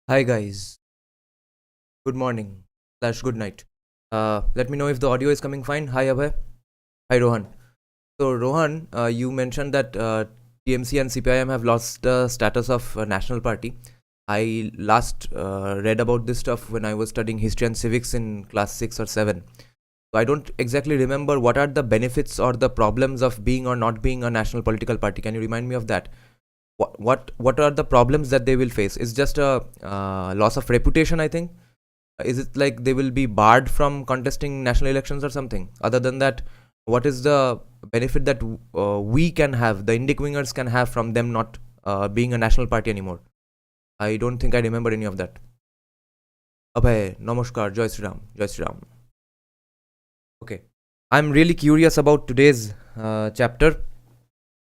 Hi guys, good morning slash good night. Let me know if the audio is coming fine. Hi Abhay. Hi Rohan. So Rohan, you mentioned that TMC and CPIM have lost the status of national party. I last read about this stuff when I was studying history and civics in class 6 or 7. So I don't exactly remember what are the benefits or the problems of being or not being a national political party. Can you remind me of that? What are the problems that they will face? It's just a loss of reputation, I think. Is it like they will be barred from contesting national elections or something? Other than that, what is the benefit that we can have, the Indic wingers can have from them not being a national party anymore? I don't think I remember any of that. Abhay, namaskar, Jai Sri Ram, Jai Sri Ram. Okay, I'm really curious about today's chapter.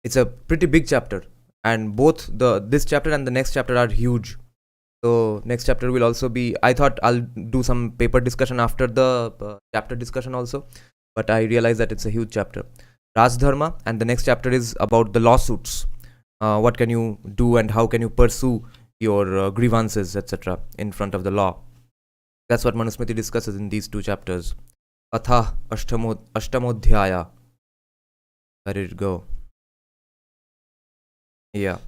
It's a pretty big chapter, and both this chapter and the next chapter are huge. So next chapter will also be, I thought I'll do some paper discussion after the chapter discussion also, but I realized that it's a huge chapter. Raj Dharma, and the next chapter is about the lawsuits. What can you do and how can you pursue your grievances, etc. in front of the law. That's what Manusmriti discusses in these two chapters. Atha Ashtamodhyaya. Where did it go? Yeah.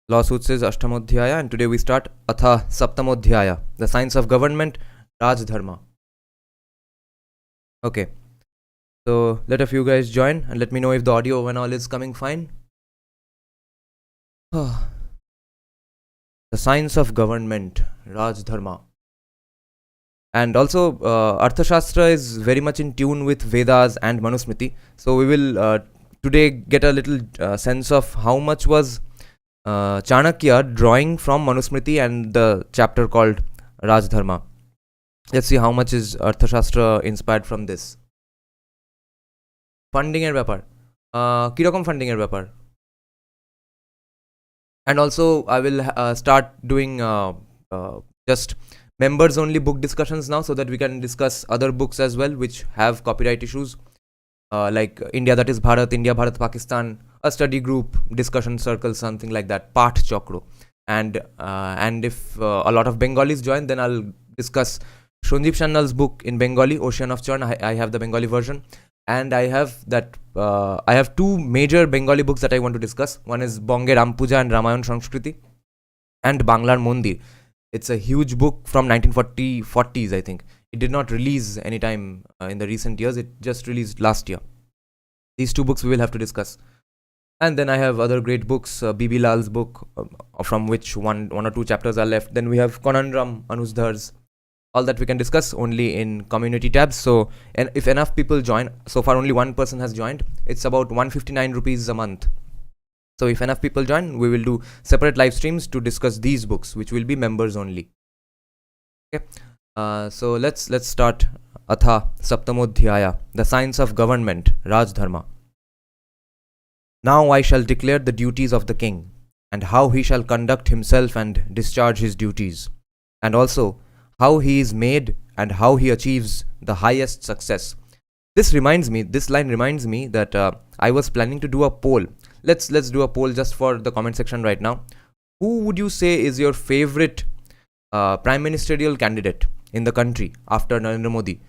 Lawsuits is Ashtamodhyaya, and today we start Atha Saptamodhyaya, the science of government, Raj Dharma. Okay, so let a few guys join and let me know if the audio and all is coming fine. The science of government, Raj Dharma. And also, Arthashastra is very much in tune with Vedas and Manusmriti. So we will today get a little sense of how much was Chanakya drawing from Manusmriti and the chapter called Raj Dharma. Let's see how much is Arthashastra inspired from this. Funding এর ব্যাপার কিরকম funding এর ব্যাপার? And also I will start doing just members only book discussions now, so that we can discuss other books as well which have copyright issues, like India, that is Bharat, India, Bharat, Pakistan, a study group, discussion circle, something like that, Path Chakro. And if a lot of Bengalis join, then I'll discuss Sanjeev Sannal's book in Bengali, Ocean of Churn. I have the Bengali version, and I have two major Bengali books that I want to discuss. One is Bonge Ram Puja and Ramayan Sanskriti, and Banglar Mondir. It's a huge book from 1940s, I think. It did not release anytime in the recent years. It just released last year. These two books we will have to discuss. And then I have other great books, B.B. Lal's book, from which one or two chapters are left. Then we have Conundrum, Anusdhar's, all that we can discuss only in community tabs. So, and if enough people join, so far only one person has joined, it's about 159 rupees a month. So if enough people join, we will do separate live streams to discuss these books, which will be members only. Okay, so let's start. Atha Saptamodhyaya, the science of government, Raj Dharma. Now I shall declare the duties of the king, and how he shall conduct himself and discharge his duties, and also how he is made and how he achieves the highest success. This line reminds me that I was planning to do a poll. Let's do a poll just for the comment section right now. Who would you say is your favorite prime ministerial candidate in the country after Narendra Modi?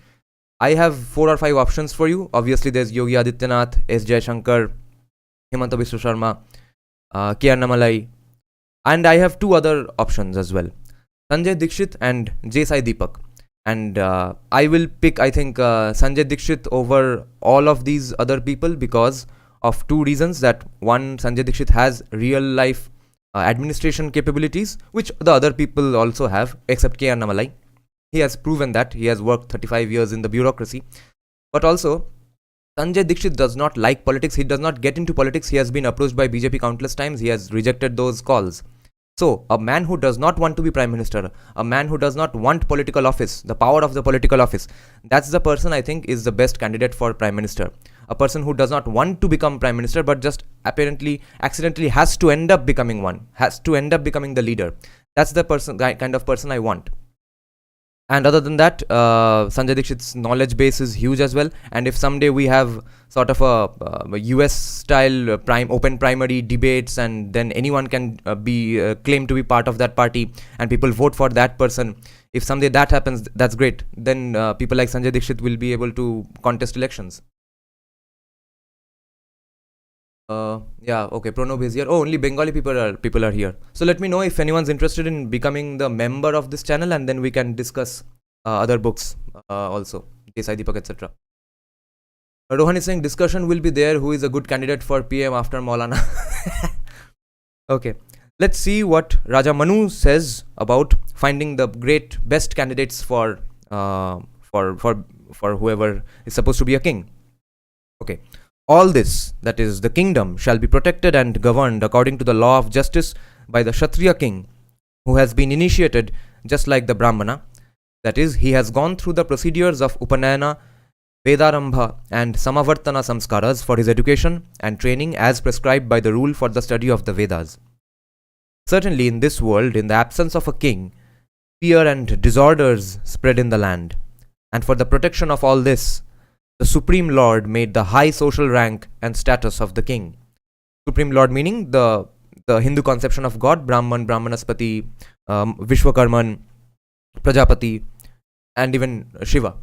I have 4 or 5 options for you. Obviously, there's Yogi Adityanath, S. Jaishankar, Himanta Biswa Sharma, K. Annamalai, and I have 2 other options as well: Sanjay Dikshit and J. Sai Deepak. And I will pick, I think, Sanjay Dikshit over all of these other people because of 2 reasons. That one, Sanjay Dikshit has real life administration capabilities, which the other people also have, except K. Annamalai. He has proven that. He has worked 35 years in the bureaucracy. But also, Sanjay Dikshit does not like politics. He does not get into politics. He has been approached by BJP countless times. He has rejected those calls. So, a man who does not want to be prime minister, a man who does not want political office, the power of the political office, that's the person I think is the best candidate for prime minister. A person who does not want to become prime minister but just apparently accidentally has to end up becoming one, has to end up becoming the leader. That's the kind of person I want. And other than that, Sanjay Dixit's knowledge base is huge as well. And if someday we have sort of a US style open primary debates, and then anyone can be claim to be part of that party, and people vote for that person, if someday that happens, that's great. Then people like Sanjay Dixit will be able to contest elections. Yeah, okay, Pranab is here. Oh, only Bengali people are here. So let me know if anyone's interested in becoming the member of this channel, and then we can discuss other books also, Desai Deepak, etc. Rohan is saying discussion will be there. Who is a good candidate for PM after Maulana? Okay, let's see what Raja Manu says about finding the best candidates for whoever is supposed to be a king. Okay. All this, that is, the kingdom, shall be protected and governed according to the law of justice by the Kshatriya king, who has been initiated just like the Brahmana. That is, he has gone through the procedures of Upanayana, Vedarambha and Samavartana Samskaras for his education and training as prescribed by the rule for the study of the Vedas. Certainly in this world, in the absence of a king, fear and disorders spread in the land. And for the protection of all this, the Supreme Lord made the high social rank and status of the king. Supreme Lord meaning the Hindu conception of God, Brahman, Brahmanaspati, Vishwakarman, Prajapati, and even Shiva.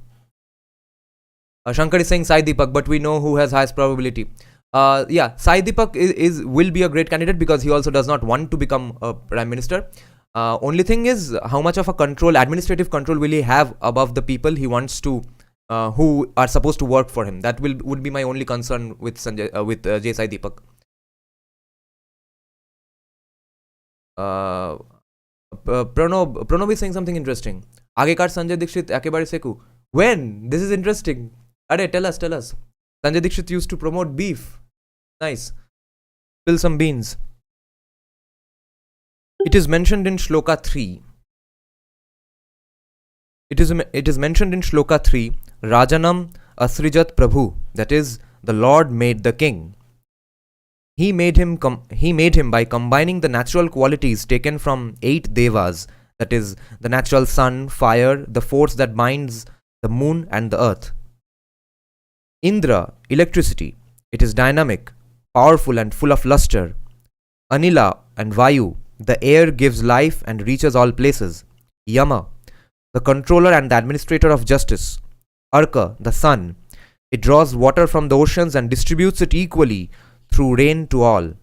Shankar is saying Sai Deepak, but we know who has highest probability. Yeah, Sai Deepak will be a great candidate because he also does not want to become a prime minister. Only thing is, how much of a administrative control will he have above the people he wants to who are supposed to work for him? That would be my only concern with J. Sai Deepak. Pranav is saying something interesting. Agekar Sanjay Dixit ekebare seku. When? This is interesting. Are, tell us. Sanjay Dixit used to promote beef. Nice. Spill some beans. It is mentioned in Shloka 3. It is mentioned in Shloka 3, Rajanam Asrijat Prabhu, that is, the Lord made the king. He made him by combining the natural qualities taken from 8 devas, that is, the natural sun, fire, the force that binds the moon and the earth. Indra, electricity, it is dynamic, powerful and full of luster. Anila and Vayu, the air gives life and reaches all places. Yama, the controller and the administrator of justice. Arka, the sun, it draws water from the oceans and distributes it equally through rain to all.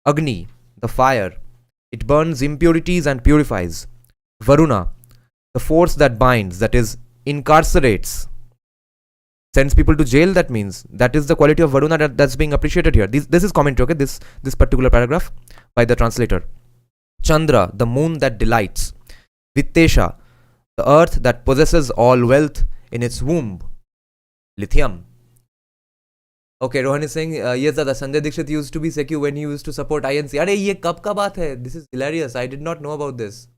Agni, the fire, it burns impurities and purifies. Varuna, the force that binds, that is, incarcerates, sends people to jail. That means that is the quality of Varuna that's being appreciated here. This is commentary, okay, this particular paragraph by the translator. Chandra, the moon that delights. Vittesha, the earth that possesses all wealth in its womb. Lithium. Okay, Rohan is saying, yes, Dada, Sanjay Dixit used to be secu when he used to support INC. Arey, ye kab ka baat hai? This is hilarious. I did not know about this.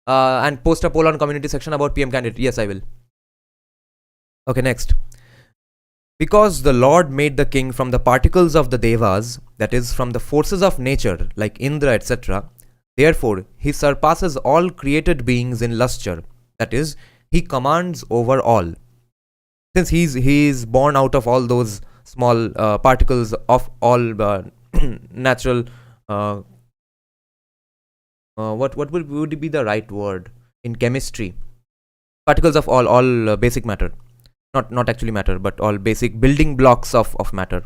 And post a poll on community section about PM candidate. Yes, I will. Okay, next. Because the Lord made the king from the particles of the devas, that is, from the forces of nature, like Indra, etc., therefore, he surpasses all created beings in lustre. That is, he commands over all. Since he is born out of all those small particles of all natural. What would be the right word in chemistry? Particles of all basic matter. Not actually matter, but all basic building blocks of matter.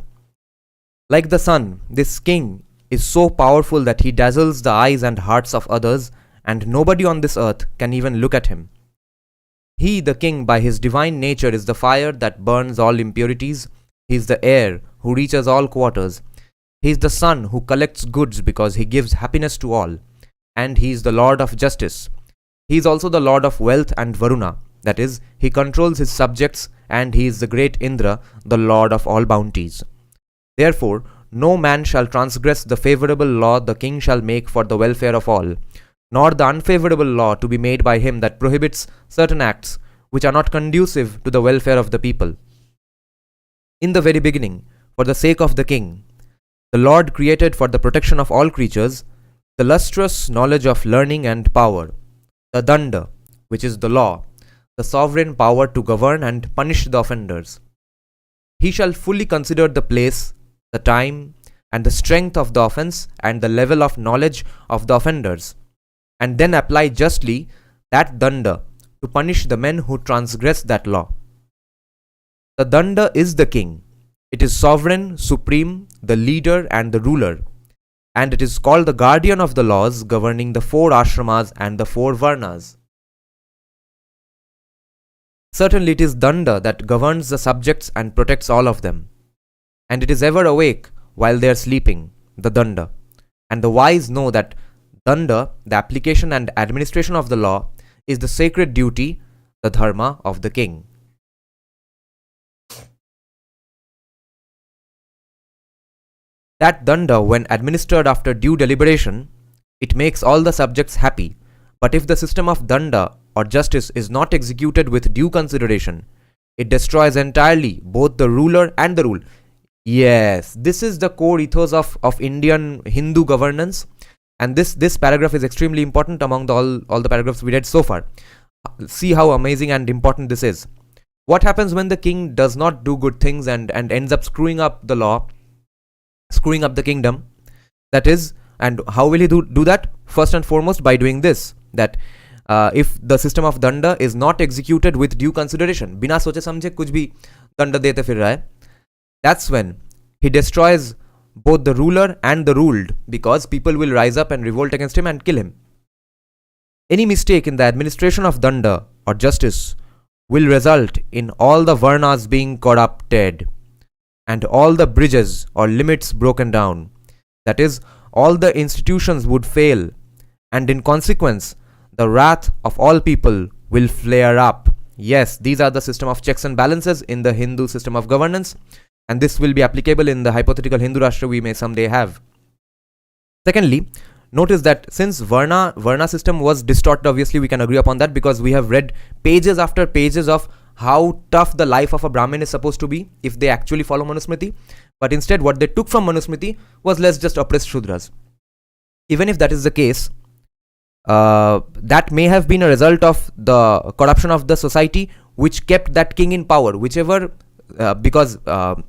Like the sun, this king is so powerful that he dazzles the eyes and hearts of others, and nobody on this earth can even look at him. He, the king, by his divine nature, is the fire that burns all impurities. He is the air who reaches all quarters. He is the sun who collects goods because he gives happiness to all. And he is the Lord of justice. He is also the Lord of wealth and Varuna. That is, he controls his subjects, and he is the great Indra, the Lord of all bounties. Therefore, no man shall transgress the favorable law the king shall make for the welfare of all, nor the unfavorable law to be made by him that prohibits certain acts which are not conducive to the welfare of the people. In the very beginning, for the sake of the king, the Lord created for the protection of all creatures the lustrous knowledge of learning and power, the danda, which is the law, the sovereign power to govern and punish the offenders. He shall fully consider the place, the time, and the strength of the offence and the level of knowledge of the offenders, and then apply justly that danda to punish the men who transgress that law. The danda is the king. It is sovereign, supreme, the leader and the ruler, and it is called the guardian of the laws governing the 4 ashramas and the 4 varnas. Certainly it is danda that governs the subjects and protects all of them, and it is ever awake while they are sleeping, the danda. And the wise know that danda, the application and administration of the law, is the sacred duty, the dharma of the king. That danda, when administered after due deliberation, it makes all the subjects happy. But if the system of danda or justice is not executed with due consideration, it destroys entirely both the ruler and the rule. Yes, this is the core ethos of Indian Hindu governance, and this paragraph is extremely important among all the paragraphs we read so far. See how amazing and important this is. What happens when the king does not do good things and ends up screwing up the law, screwing up the kingdom? That is, and how will he do that? First and foremost, by doing this, that if the system of danda is not executed with due consideration, बिना सोचे समझे कुछ भी दंड देते फिर रहा है, that's when he destroys both the ruler and the ruled, because people will rise up and revolt against him and kill him. Any mistake in the administration of danda or justice will result in all the varnas being corrupted and all the bridges or limits broken down. That is, all the institutions would fail, and in consequence, the wrath of all people will flare up. Yes, these are the system of checks and balances in the Hindu system of governance, and this will be applicable in the hypothetical Hindu Rashtra we may someday have. Secondly, notice that since Varna system was distorted, obviously we can agree upon that, because we have read pages after pages of how tough the life of a Brahmin is supposed to be if they actually follow Manusmriti. But instead what they took from Manusmriti was, let's just oppress Shudras. Even if that is the case, that may have been a result of the corruption of the society which kept that king in power, because the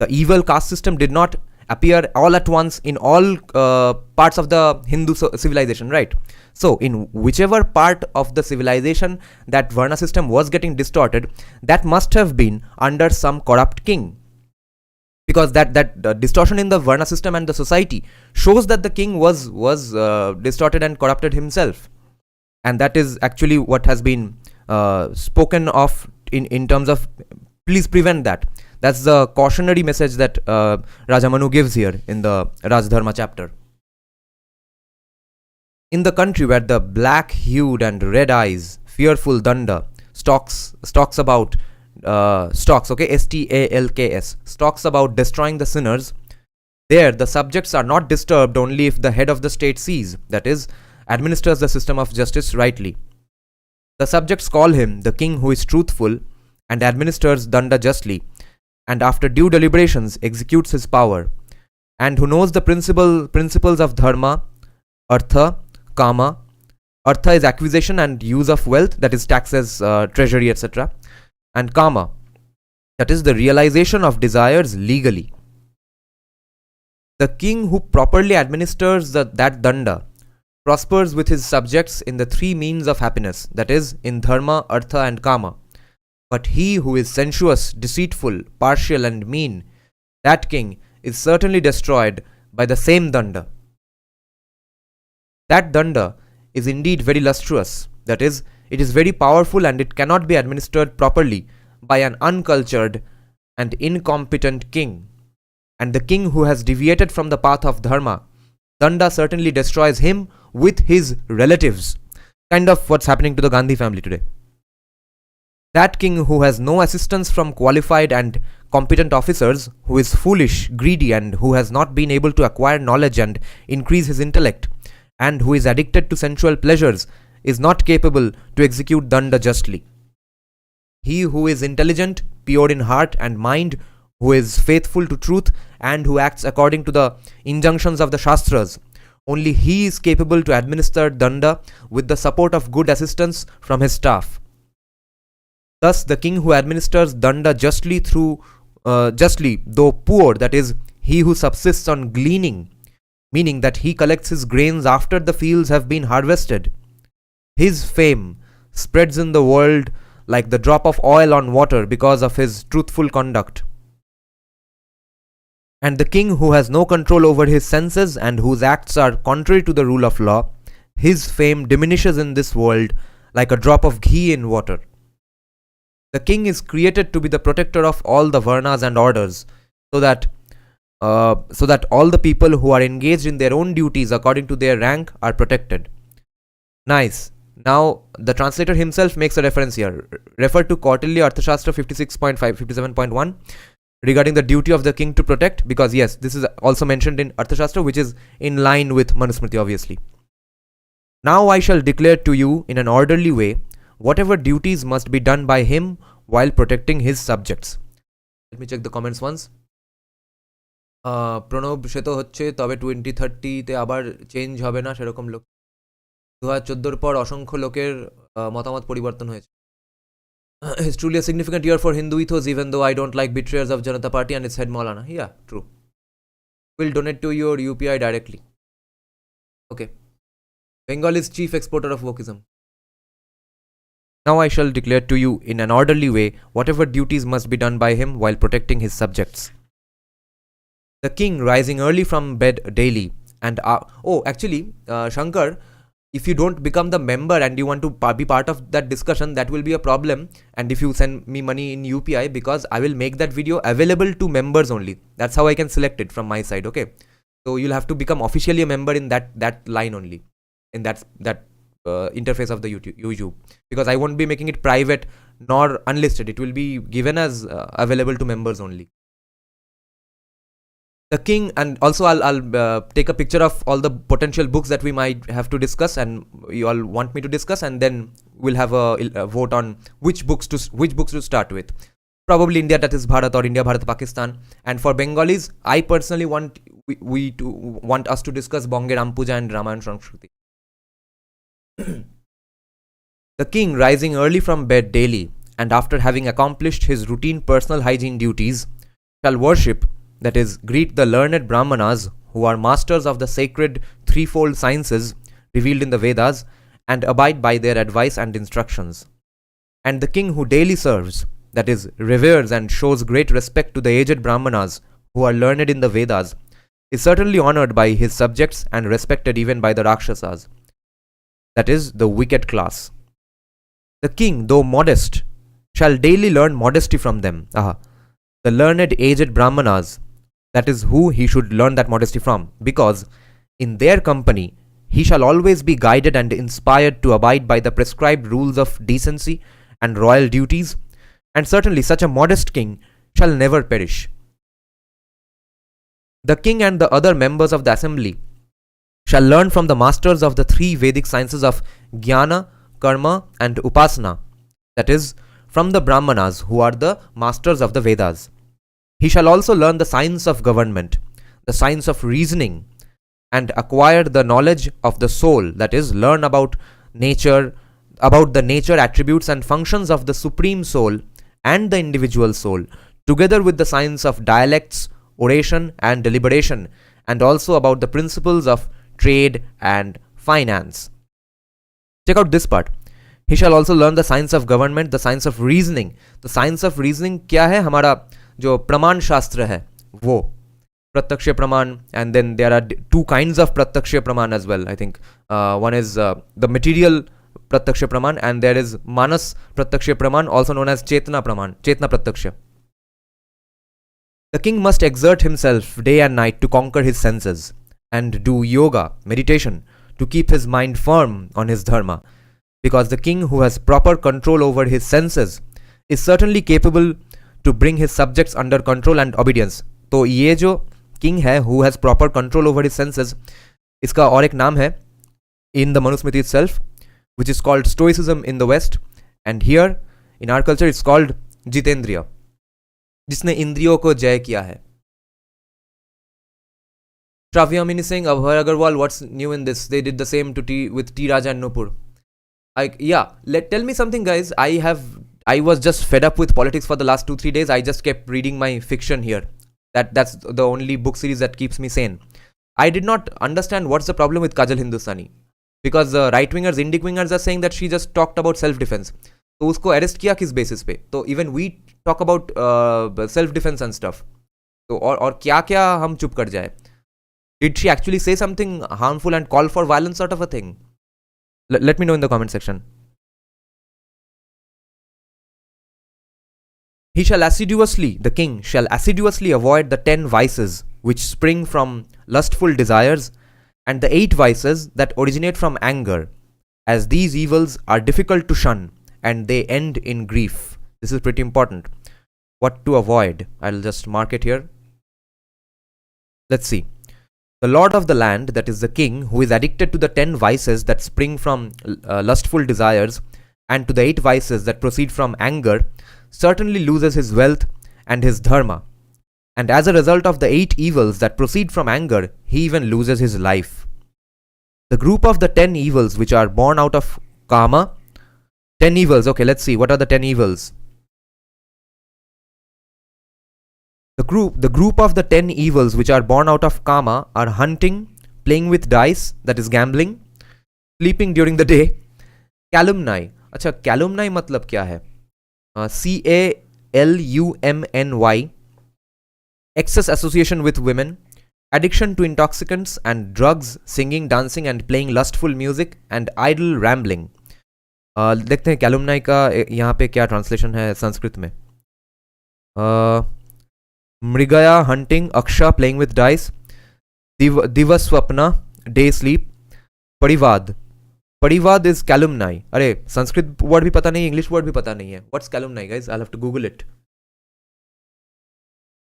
evil caste system did not appear all at once in all parts of the Hindu civilization, right? So in whichever part of the civilization that Varna system was getting distorted, that must have been under some corrupt king, because that distortion in the Varna system and the society shows that the king was distorted and corrupted himself, and that is actually what has been spoken of in terms of please prevent that. That's the cautionary message that Raja Manu gives here in the Raj Dharma chapter. In the country where the black-hued and red eyes, fearful danda stalks about STALKS, stalks about destroying the sinners, there the subjects are not disturbed only if the head of the state sees, that is, administers the system of justice rightly. The subjects call him the king who is truthful and administers danda justly, and after due deliberations executes his power, and who knows the principles of dharma, artha, kama. Artha is acquisition and use of wealth, that is taxes, treasury, etc. And kama, that is the realization of desires legally. The king who properly administers that danda prospers with his subjects in the 3 means of happiness, that is, in dharma, artha and kama. But he who is sensuous, deceitful, partial and mean, that king is certainly destroyed by the same danda. That danda is indeed very lustrous, that is, it is very powerful, and it cannot be administered properly by an uncultured and incompetent king. And the king who has deviated from the path of dharma, danda certainly destroys him with his relatives. Kind of what's happening to the Gandhi family today. That king who has no assistance from qualified and competent officers, who is foolish, greedy, and who has not been able to acquire knowledge and increase his intellect, and who is addicted to sensual pleasures, is not capable to execute danda justly. He who is intelligent, pure in heart and mind, who is faithful to truth, and who acts according to the injunctions of the Shastras, only he is capable to administer danda with the support of good assistance from his staff. Thus, the king who administers danda justly, though poor, that is, he who subsists on gleaning, meaning that he collects his grains after the fields have been harvested. His fame spreads in the world like the drop of oil on water because of his truthful conduct. And the king who has no control over his senses and whose acts are contrary to the rule of law, his fame diminishes in this world like a drop of ghee in water. The king is created to be the protector of all the varnas and orders, so that all the people who are engaged in their own duties according to their rank are protected. Nice. Now, the translator himself makes a reference here. Refer to Kautilya Arthashastra 56.5, 57.1 regarding the duty of the king to protect, because yes, this is also mentioned in Arthashastra, which is in line with Manusmriti, obviously. Now I shall declare to you in an orderly way whatever duties must be done by him while protecting his subjects. Let me check the comments once. Pranab সে তো হচ্ছে, তবে 2030-তে আবার change হবে না সেরকম লোক। 2014 পর অসংখ্য লোকের মতামত পরিবর্তন হয়েছে। It's truly a significant year for Hindu ethos, even though I don't like betrayers of Janata Party and its head Maulana. Yeah, true. Will donate to your UPI directly. Okay. Bengal is chief exporter of wokism. Now I shall declare to you in an orderly way whatever duties must be done by him while protecting his subjects. The king rising early from bed daily and Shankar, if you don't become the member and you want to be part of that discussion, that will be a problem. And if you send me money in UPI, because I will make that video available to members only. That's how I can select it from my side. Okay, so you'll have to become officially a member in that line only, in that interface of the YouTube, because I won't be making it private nor unlisted. It will be given as available to members only. The king, and also I'll take a picture of all the potential books that we might have to discuss and you all want me to discuss, and then we'll have a vote on which books to start with. Probably India, that is Bharat, or India, Bharat, Pakistan. And for Bengalis, I personally want us to discuss Bonge Rampuja and Ramayana Shamsharma. The king, rising early from bed daily and after having accomplished his routine personal hygiene duties, shall worship, that is, greet the learned Brahmanas who are masters of the sacred threefold sciences revealed in the Vedas, and abide by their advice and instructions. And the king who daily serves, that is, reveres and shows great respect to the aged Brahmanas who are learned in the Vedas, is certainly honored by his subjects and respected even by the Rakshasas, that is, the wicked class. The king, though modest, shall daily learn modesty from them. The learned aged Brahmanas, that is who he should learn that modesty from, because in their company he shall always be guided and inspired to abide by the prescribed rules of decency and royal duties, and certainly such a modest king shall never perish. The king and the other members of the assembly shall learn from the masters of the three Vedic sciences of Jnana, Karma and Upasana, that is, from the Brahmanas who are the masters of the Vedas. He shall also learn the science of government, the science of reasoning, and acquire the knowledge of the soul, that is, learn about the nature, attributes and functions of the supreme soul and the individual soul, together with the science of dialects, oration and deliberation, and also about the principles of trade and finance. Check out this part. He shall also learn the science of government, the science of reasoning. The science of reasoning क्या है? हमारा जो प्रमाण शास्त्र है वो प्रत्यक्ष प्रमाण, and then there are two kinds of प्रत्यक्ष प्रमाण as well. I think one is the material प्रत्यक्ष प्रमाण, and there is manas प्रत्यक्ष प्रमाण, also known as chetna प्रमाण, chetna प्रत्यक्ष. The king must exert himself day and night to conquer his senses and do yoga, meditation, to keep his mind firm on his dharma, because the king who has proper control over his senses is certainly capable to bring his subjects under control and obedience. तो ये जो king है who has proper control over his senses, इसका और एक नाम है in the Manusmriti itself, which is called stoicism in the West, and here in our culture it's called Jitendriya, जिसने इंद्रियों को जय किया है. Shravyamini Singh, Abhay Agarwal, what's new in this? They did the same with T. Raja and Nupur. Tell me something, guys. I have I was just fed up with politics for the last 2-3 days. I just kept reading my fiction here. That's the only book series that keeps me sane. I did not understand what's the problem with Kajal Hindustani, because the right wingers, indic wingers are saying that she just talked about self defense. तो उसको arrest किया किस basis पे? तो even we talk about self defence and stuff. तो और क्या क्या हम चुप कर जाए? Did she actually say something harmful and call for violence sort of a thing? Let me know in the comment section. The king shall assiduously avoid the 10 vices which spring from lustful desires and the 8 vices that originate from anger, as these evils are difficult to shun and they end in grief. This is pretty important. What to avoid? I'll just mark it here. Let's see. The lord of the land, that is the king, who is addicted to the 10 vices that spring from lustful desires and to the 8 vices that proceed from anger, certainly loses his wealth and his dharma. And as a result of the 8 evils that proceed from anger, he even loses his life. The group of the 10 evils which are born out of karma. 10 evils. Okay, let's see. What are the 10 evils? The group of the 10 evils which are born out of karma are hunting, playing with dice, that is gambling, sleeping during the day, calumny. अच्छा, calumny मतलब क्या है? CALUMNY, excess association with women, addiction to intoxicants and drugs, singing, dancing and playing lustful music, and idle rambling. देखते हैं calumny का यहाँ पे क्या translation है संस्कृत में. मृगया hunting, अक्षा playing with dice, दिवस्वप्ना day sleep, परिवाद. परिवाद is calumny. अरे संस्कृत वर्ड भी पता नहीं, इंग्लिश वर्ड भी पता नहीं है. What's calumny, guys? I'll have to Google it.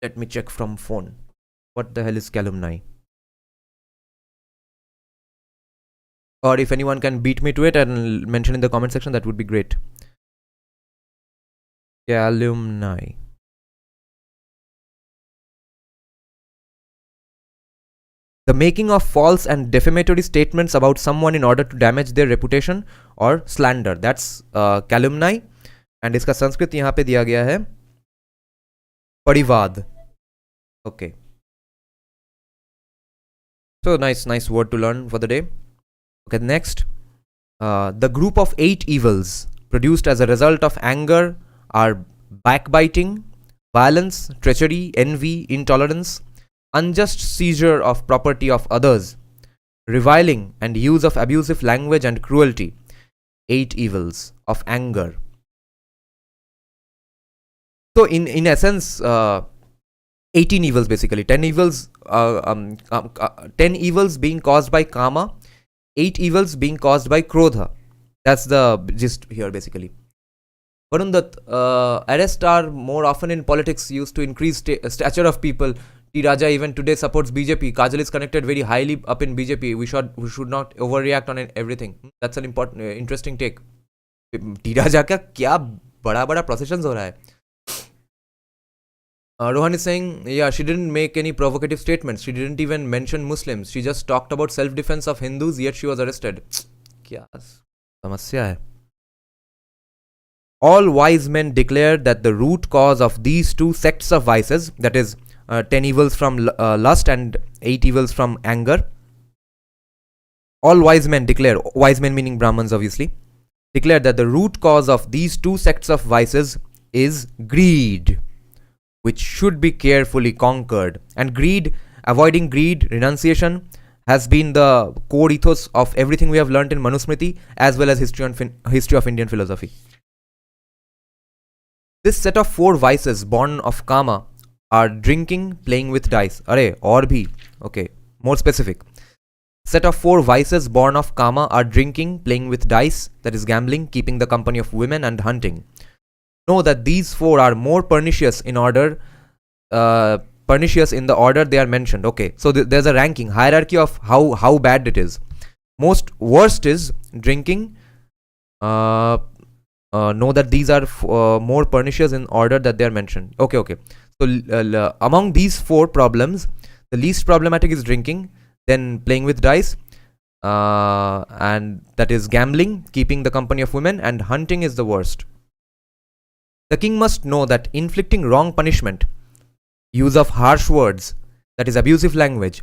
Let me check from phone. What the hell is calumny? Or if anyone can beat me to it and mention in the comment section, that would be great. Calumny. The making of false and defamatory statements about someone in order to damage their reputation or slander. That's calumny. And इसका संस्कृत यहाँ पे दिया गया है परिवाद. Okay. So nice word to learn for the day. Okay, next. The group of 8 evils produced as a result of anger are backbiting, violence, treachery, envy, intolerance, unjust seizure of property of others, reviling and use of abusive language and cruelty. 8 evils of anger. So in essence, 18 evils basically. 10 evils 10 evils being caused by karma, 8 evils being caused by krodha. That's the gist here basically. Varun Dutt, arrests are more often in politics used to increase stature of people. T Raja even today supports BJP. Kajal is connected very highly up in BJP. We should not overreact on everything. That's an important interesting take. T Raja का क्या बड़ा processions हो रहा है? Rohan is saying, yeah, she didn't make any provocative statements. She didn't even mention Muslims. She just talked about self-defense of Hindus, yet she was arrested. क्या समस्या है? All wise men declared that the root cause of these 2 sects of vices, that is 10 evils from lust and 8 evils from anger. All wise men declare, wise men meaning Brahmins obviously, declared that the root cause of these 2 sects of vices is greed, which should be carefully conquered. And greed, avoiding greed, renunciation has been the core ethos of everything we have learnt in Manusmriti as well as history of Indian philosophy. This set of 4 vices born of karma are drinking, playing with dice. Arey, or bhi. Okay, more specific. Set of 4 vices born of karma are drinking, playing with dice, that is gambling, keeping the company of women and hunting. Know that these 4 are more pernicious in order, pernicious in the order they are mentioned. Okay, so there's a ranking, hierarchy of how bad it is. Most worst is drinking. Know that these are more pernicious in order that they are mentioned. Okay. So among these 4 problems, the least problematic is drinking, then playing with dice, and that is gambling, keeping the company of women, and hunting is the worst. The king must know that inflicting wrong punishment, use of harsh words, that is abusive language,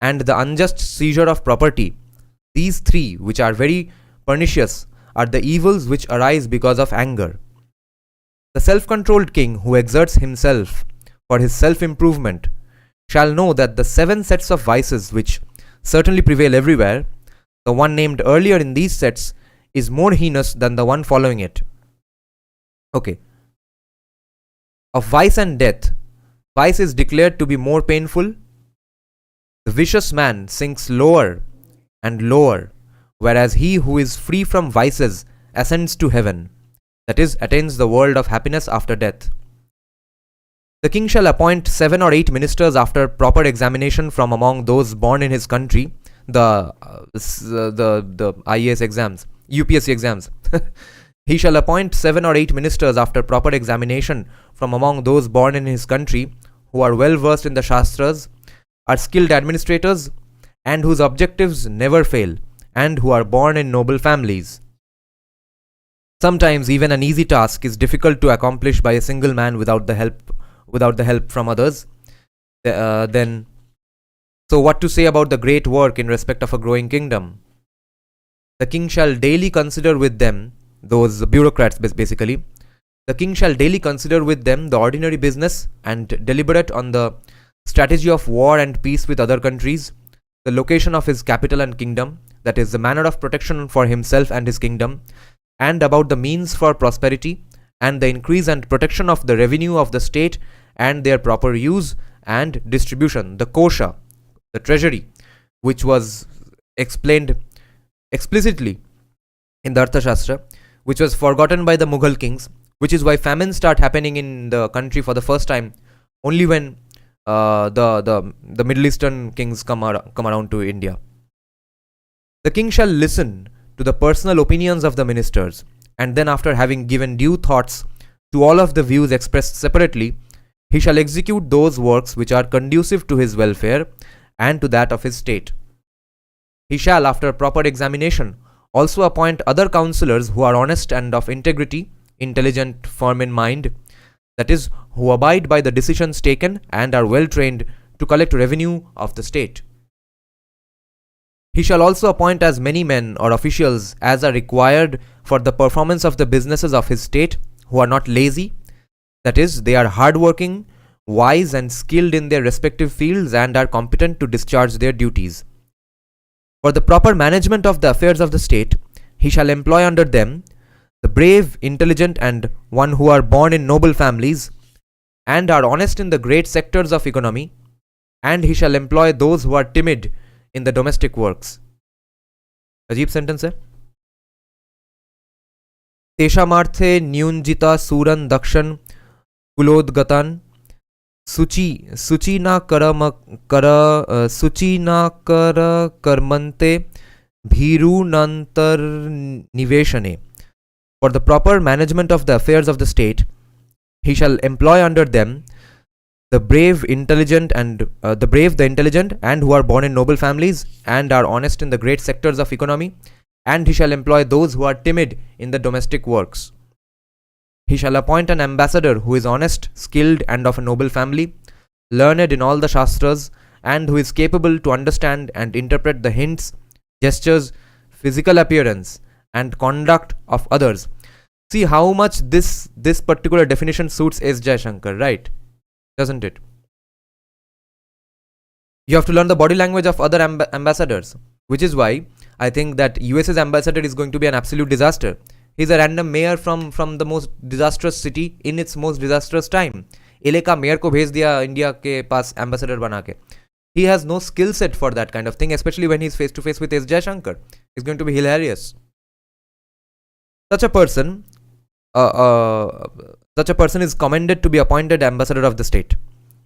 and the unjust seizure of property, these three, which are very pernicious, are the evils which arise because of anger. The self-controlled king who exerts himself for his self-improvement shall know that the 7 sets of vices which certainly prevail everywhere, the one named earlier in these sets is more heinous than the one following it. Okay. Of vice and death, vice is declared to be more painful. The vicious man sinks lower and lower, whereas he who is free from vices ascends to heaven, that is, attains the world of happiness after death. The king shall appoint 7 or 8 ministers after proper examination from among those born in his country, the IAS exams, UPSC exams. He shall appoint 7 or 8 ministers after proper examination from among those born in his country who are well versed in the Shastras, are skilled administrators, and whose objectives never fail, and who are born in noble families. Sometimes even an easy task is difficult to accomplish by a single man without the help from others. So what to say about the great work in respect of a growing kingdom? The king shall daily consider with them, those bureaucrats basically, the king shall daily consider with them the ordinary business and deliberate on the strategy of war and peace with other countries, the location of his capital and kingdom, that is, the manner of protection for himself and his kingdom, and about the means for prosperity, and the increase and protection of the revenue of the state and their proper use and distribution, the kosha, the treasury, which was explained explicitly in the Arthashastra, which was forgotten by the Mughal kings, which is why famines start happening in the country for the first time only when the Middle Eastern kings come around to India. The king shall listen to the personal opinions of the ministers, and then after having given due thoughts to all of the views expressed separately, he shall execute those works which are conducive to his welfare and to that of his state. He shall, after proper examination, also appoint other counsellors who are honest and of integrity, intelligent, firm in mind, that is, who abide by the decisions taken and are well trained to collect revenue of the state. He shall also appoint as many men or officials as are required for the performance of the businesses of his state, who are not lazy, that is, they are hardworking, wise and skilled in their respective fields and are competent to discharge their duties. For the proper management of the affairs of the state, he shall employ under them the brave, intelligent, and one who are born in noble families and are honest in the great sectors of economy, and he shall employ those who are timid in the domestic works. अजीब sentence है. तेषामार्थे न्यूनजिता सूरन दक्षन कुलोदगतान सुचि न कर कर्मन्ते भीरुनंतर निवेशने. For the proper management of the affairs of the state, he shall employ under them the brave, the intelligent, and who are born in noble families and are honest in the great sectors of economy, and he shall employ those who are timid in the domestic works. He shall appoint an ambassador who is honest, skilled, and of a noble family, learned in all the Shastras, and who is capable to understand and interpret the hints, gestures, physical appearance, and conduct of others. See how much this particular definition suits S. Jaishankar, right? Doesn't it? You have to learn the body language of other ambassadors, which is why I think that US's ambassador is going to be an absolute disaster. He's a random mayor from the most disastrous city in its most disastrous time. LA का mayor को भेज दिया India के पास ambassador बना के. He has no skill set for that kind of thing, especially when he's face to face with S. Jaishankar. It's going to be hilarious. Such a person is commended to be appointed ambassador of the state,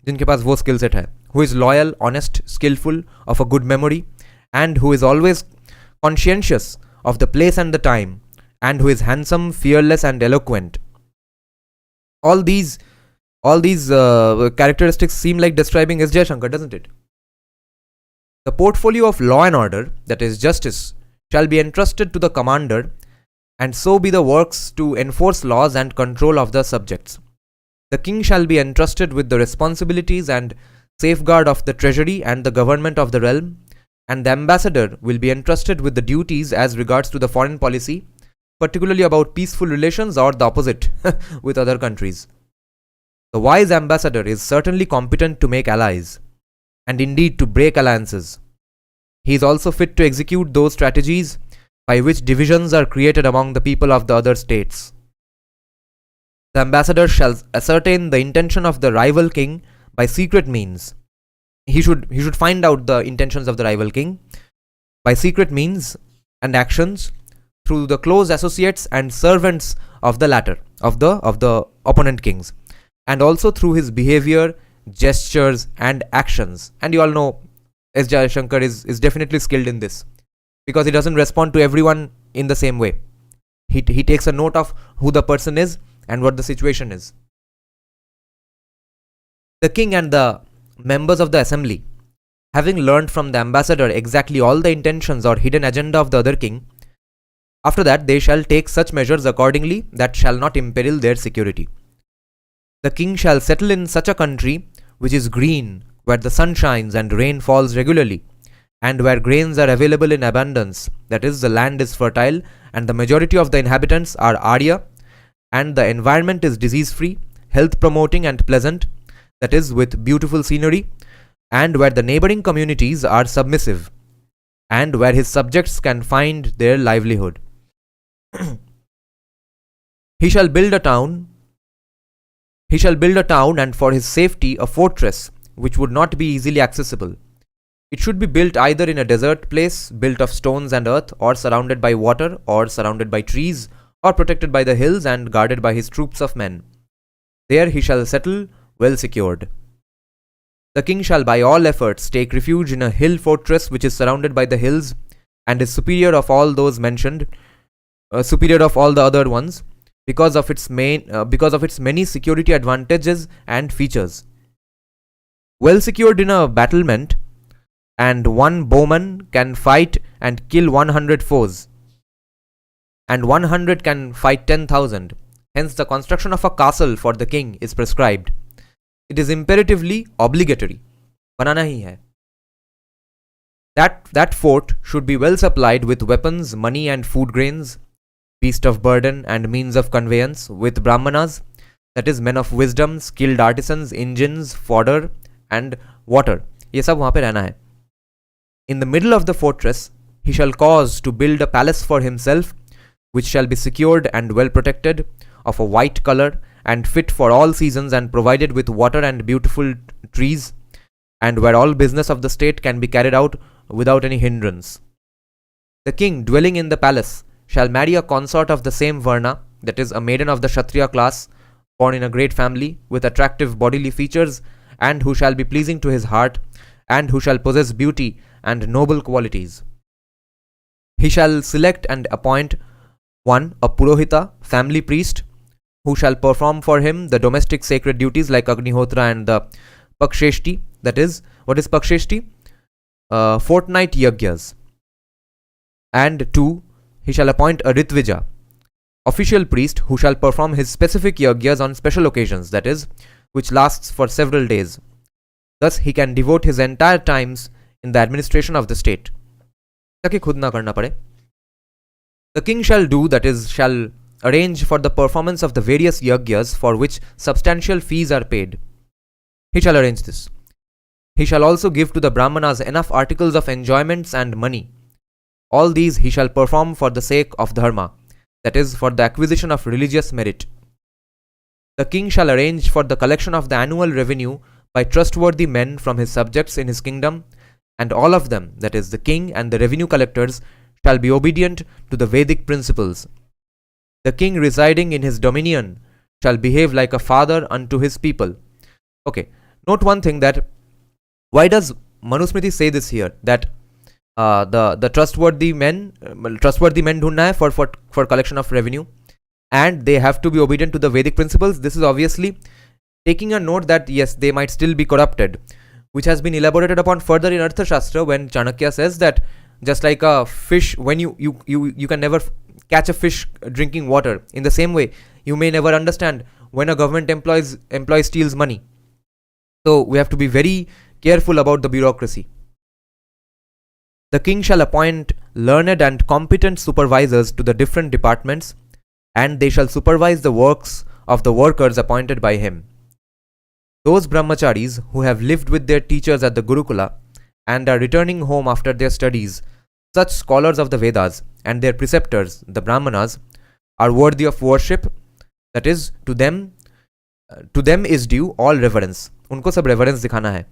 जिनके पास वो skill set है, who is loyal, honest, skillful, of a good memory, and who is always conscientious of the place and the time, and who is handsome, fearless, and eloquent. All these characteristics seem like describing S. Jaishankar, doesn't it? The portfolio of law and order, that is justice, shall be entrusted to the commander, and so be the works to enforce laws and control of the subjects. The king shall be entrusted with the responsibilities and safeguard of the treasury and the government of the realm, and the ambassador will be entrusted with the duties as regards to the foreign policy, particularly about peaceful relations or the opposite with other countries. The wise ambassador is certainly competent to make allies, and indeed to break alliances. He is also fit to execute those strategies by which divisions are created among the people of the other states. The ambassador shall ascertain the intention of the rival king by secret means. He should find out the intentions of the rival king by secret means and actions through the close associates and servants of the latter, of the opponent kings, and also through his behavior, gestures, and actions. And you all know S. Jayashankar is definitely skilled in this, because he doesn't respond to everyone in the same way. He takes a note of who the person is and what the situation is. The king and the members of the assembly, having learned from the ambassador exactly all the intentions or hidden agenda of the other king, after that they shall take such measures accordingly that shall not imperil their security. The king shall settle in such a country which is green, where the sun shines and rain falls regularly, and where grains are available in abundance, that is, the land is fertile and the majority of the inhabitants are Arya, and the environment is disease-free, health-promoting and pleasant, that is, with beautiful scenery, and where the neighboring communities are submissive, and where his subjects can find their livelihood. He shall build a town and for his safety a fortress which would not be easily accessible. It should be built either in a desert place, built of stones and earth, or surrounded by water, or surrounded by trees, or protected by the hills and guarded by his troops of men. There he shall settle, well secured. The king shall by all efforts take refuge in a hill fortress which is surrounded by the hills, and is superior of all those mentioned, superior of all the other ones, because of its many security advantages and features. Well secured in a battlement, and one bowman can fight and kill 100 foes, and 100 can fight 10,000. Hence the construction of a castle for the king is prescribed. It is imperatively obligatory. Banana hi hai. That fort should be well supplied with weapons, money and food grains, beast of burden and means of conveyance, with brahmanas, that is, men of wisdom, skilled artisans, engines, fodder and water. ये सब वहाँ पे रहना है. In the middle of the fortress, he shall cause to build a palace for himself, which shall be secured and well protected, of a white color, and fit for all seasons, and provided with water and beautiful trees, and where all business of the state can be carried out without any hindrance. The king dwelling in the palace shall marry a consort of the same varna, that is, a maiden of the Kshatriya class, born in a great family, with attractive bodily features, and who shall be pleasing to his heart, and who shall possess beauty and noble qualities. He shall select and appoint one, a Purohita, family priest, who shall perform for him the domestic sacred duties like Agnihotra and the Paksheshti, that is, what is Paksheshti? Fortnight yagyas. And two, he shall appoint a Ritvija, official priest, who shall perform his specific yagyas on special occasions, that is, which lasts for several days. Thus he can devote his entire times in the administration of the state. ताकि खुद ना करना पड़े. The king shall do, that is, shall arrange for the performance of the various yagyas for which substantial fees are paid. He shall arrange this. He shall also give to the brahmanas enough articles of enjoyments and money. All these he shall perform for the sake of Dharma, that is, for the acquisition of religious merit. The king shall arrange for the collection of the annual revenue by trustworthy men from his subjects in his kingdom, and all of them, that is, the king and the revenue collectors, shall be obedient to the Vedic principles. The king residing in his dominion shall behave like a father unto his people. Okay, note one thing, that why does Manusmriti say this here, that the trustworthy men ढूंढना है for collection of revenue, and they have to be obedient to the Vedic principles. This is obviously taking a note that yes, they might still be corrupted, which has been elaborated upon further in Arthashastra when Chanakya says that just like a fish, when you can never catch a fish drinking water. In the same way, you may never understand when a government employee steals money. So we have to be very careful about the bureaucracy. The king shall appoint learned and competent supervisors to the different departments, and they shall supervise the works of the workers appointed by him. Those brahmacharis who have lived with their teachers at the Gurukula and are returning home after their studies, such scholars of the Vedas and their preceptors, the Brahmanas, are worthy of worship. That is, to them is due all reverence. उनको सब reverence दिखाना है.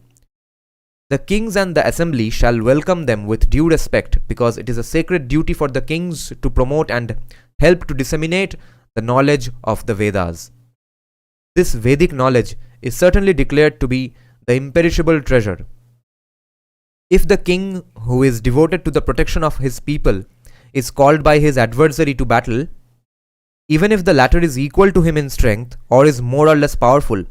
The kings and the assembly shall welcome them with due respect, because it is a sacred duty for the kings to promote and help to disseminate the knowledge of the Vedas. This Vedic knowledge is certainly declared to be the imperishable treasure. If the king, who is devoted to the protection of his people, is called by his adversary to battle, even if the latter is equal to him in strength or is more or less powerful,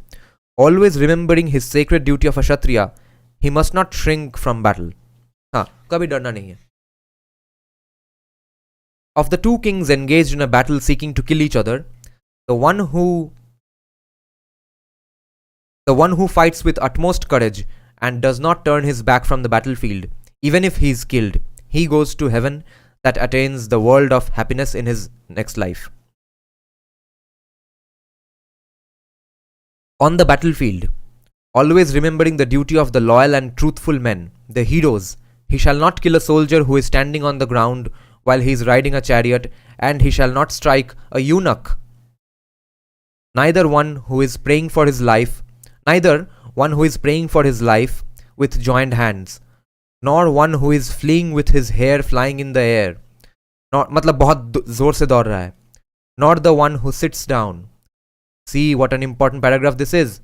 always remembering his sacred duty of a Kshatriya, he must not shrink from battle. हाँ, कभी डरना नहीं है. Of the two kings engaged in a battle seeking to kill each other, the one who fights with utmost courage and does not turn his back from the battlefield, even if he is killed, he goes to heaven that attains the world of happiness in his next life. On the battlefield, always remembering the duty of the loyal and truthful men, the heroes, he shall not kill a soldier who is standing on the ground while he is riding a chariot, and he shall not strike a eunuch, neither one who is praying for his life with joined hands, nor one who is fleeing with his hair flying in the air, मतलब बहुत जोर से दौड़ रहा है, nor the one who sits down. See what an important paragraph this is.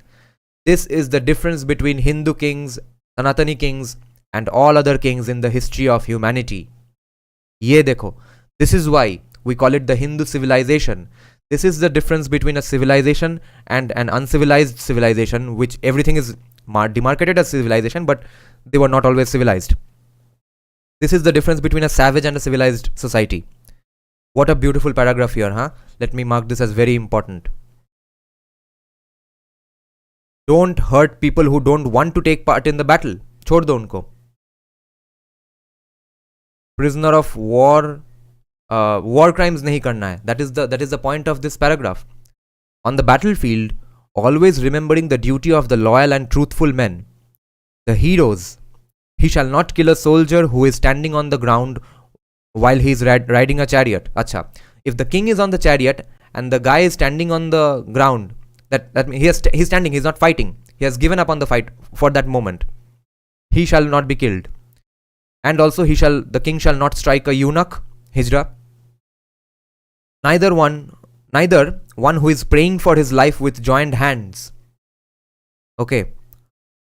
This is the difference between Hindu kings, Sanatani kings, and all other kings in the history of humanity. ये देखो, this is why we call it the Hindu civilization. This is the difference between a civilization and an uncivilized civilization, which everything is demarcated as civilization, but they were not always civilized. This is the difference between a savage and a civilized society. What a beautiful paragraph here, huh? Let me mark this as very important. Don't hurt people who don't want to take part in the battle. छोड़ दो उनको. Prisoner of war, war crimes नहीं करना है. That is the point of this paragraph. On the battlefield, always remembering the duty of the loyal and truthful men, the heroes, he shall not kill a soldier who is standing on the ground while he is riding a chariot. Acha, if the king is on the chariot and the guy is standing on the ground, that means he's standing, he's not fighting, he has given up on the fight for that moment, he shall not be killed. And also the king shall not strike a eunuch, hijra, neither one who is praying for his life with joined hands, okay,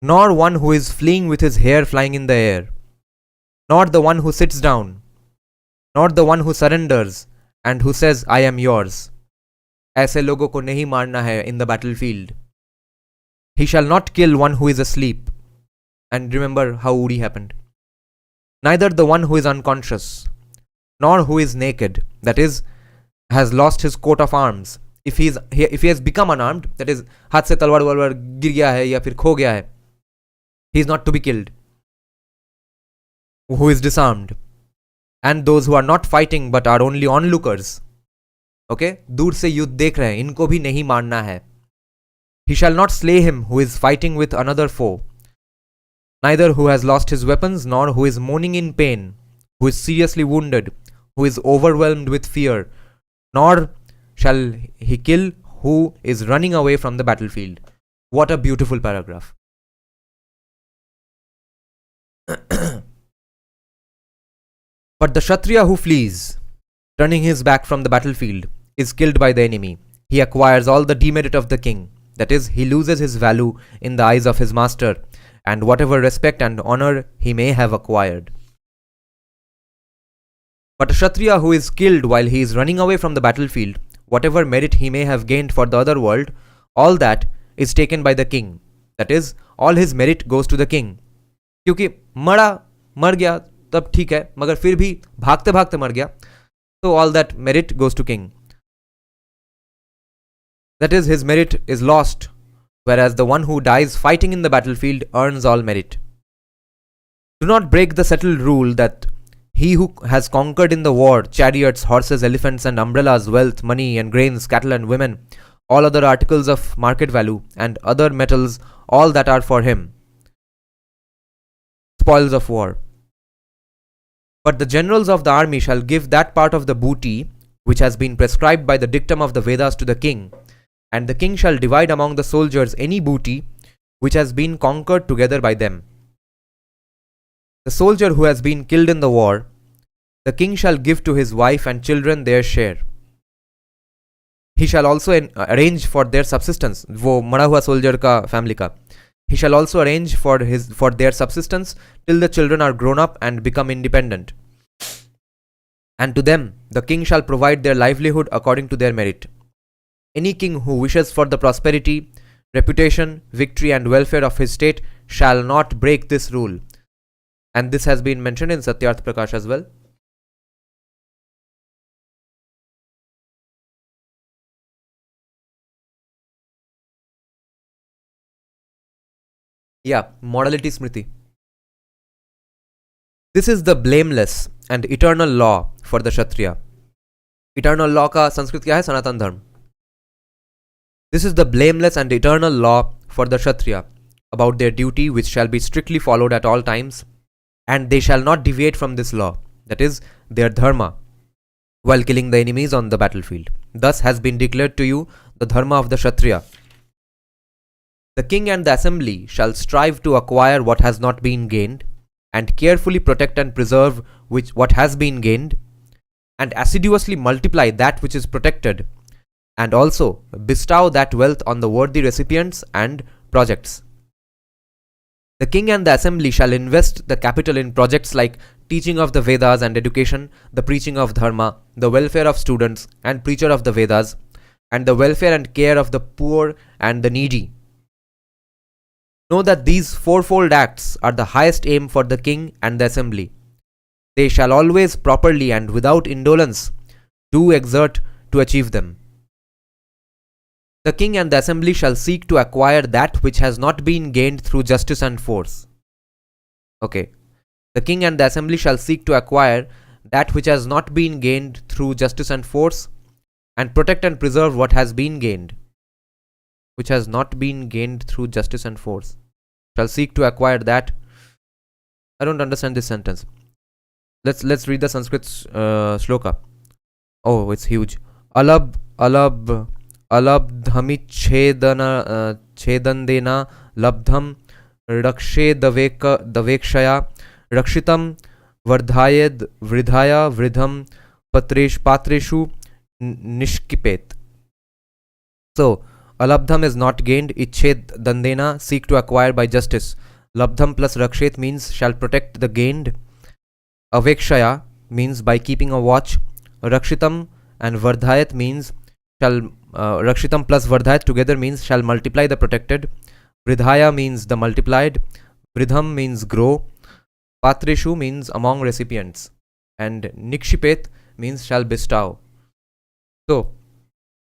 nor one who is fleeing with his hair flying in the air, nor the one who sits down, nor the one who surrenders and who says, I am yours. ऐसे लोगों को नहीं मारना है in the battlefield. He shall not kill one who is asleep. And remember how Uri happened. Neither the one who is unconscious, nor who is naked, that is, has lost his coat of arms. If he has become unarmed, that is, हाथ से तलवार वलवार गिर गया है या फिर खो गया है, he is not to be killed. Who is disarmed, and those who are not fighting but are only onlookers. Okay, दूर से युद्ध देख रहे हैं, इनको भी नहीं मारना है. He shall not slay him who is fighting with another foe, neither who has lost his weapons, nor who is moaning in pain, who is seriously wounded, who is overwhelmed with fear, nor shall he kill who is running away from the battlefield. What a beautiful paragraph. But the Kshatriya who flees, turning his back from the battlefield, is killed by the enemy. He acquires all the demerit of the king. That is, he loses his value in the eyes of his master, and whatever respect and honor he may have acquired. But a Kshatriya who is killed while he is running away from the battlefield, whatever merit he may have gained for the other world, all that is taken by the king. That is, all his merit goes to the king. क्योंकि मर गया तब ठीक है, मगर फिर भी भागते भागते मर गया, So all that merit goes to king. That is, his merit is lost, whereas the one who dies fighting in the battlefield earns all merit. Do not break the settled rule that he who has conquered in the war chariots, horses, elephants, and umbrellas, wealth, money, and grains, cattle, and women, all other articles of market value, and other metals, all that are for him, spoils of war. But the generals of the army shall give that part of the booty which has been prescribed by the dictum of the Vedas to the king, and the king shall divide among the soldiers any booty which has been conquered together by them. The soldier who has been killed in the war, the king shall give to his wife and children their share. He shall also arrange for their subsistence. वो मरा हुआ soldier का family का. He shall also arrange for their subsistence till the children are grown up and become independent. And to them the king shall provide their livelihood according to their merit. Any king who wishes for the prosperity, reputation, victory, and welfare of his state shall not break this rule. And this has been mentioned in Satyarth Prakash as well. Yeah, morality smriti. This is the blameless and eternal law for the Kshatriya. Eternal law का संस्कृत क्या है? सनातन धर्म. This is the blameless and eternal law for the Kshatriya about their duty, which shall be strictly followed at all times, and they shall not deviate from this law, that is, their dharma, while killing the enemies on the battlefield. Thus has been declared to you the dharma of the Kshatriya. The king and the assembly shall strive to acquire what has not been gained, and carefully protect and preserve what has been gained, and assiduously multiply that which is protected, and also bestow that wealth on the worthy recipients and projects. The king and the assembly shall invest the capital in projects like teaching of the Vedas and education, the preaching of Dharma, the welfare of students and preacher of the Vedas, and the welfare and care of the poor and the needy. Know that these fourfold acts are the highest aim for the king and the assembly. They shall always properly and without indolence do exert to achieve them. The king and the assembly shall seek to acquire that which has not been gained through justice and force. Okay. The king and the assembly shall seek to acquire that which has not been gained through justice and force, and protect and preserve what has been gained, which has not been gained through justice and force. Shall seek to acquire that. I don't understand this sentence. Let's read the Sanskrit shloka. Oh, it's huge. Alab छेदन लब्धम रक्षे दवेक्षया Rakshitam वर्धायेद वृधाया वृधम पात्रेषु निष्किपेत. So alabdham is not gained. Iched dandena, seek to acquire by justice. Labdham plus rakshet means shall protect the gained. Avekshaya means by keeping a watch. Rakshitam and vardhayat means shall rakshitam plus vardhayat together means shall multiply the protected. Vridhaya means the multiplied. Vridham means grow. Patreshu means among recipients. And nikshipet means shall bestow. So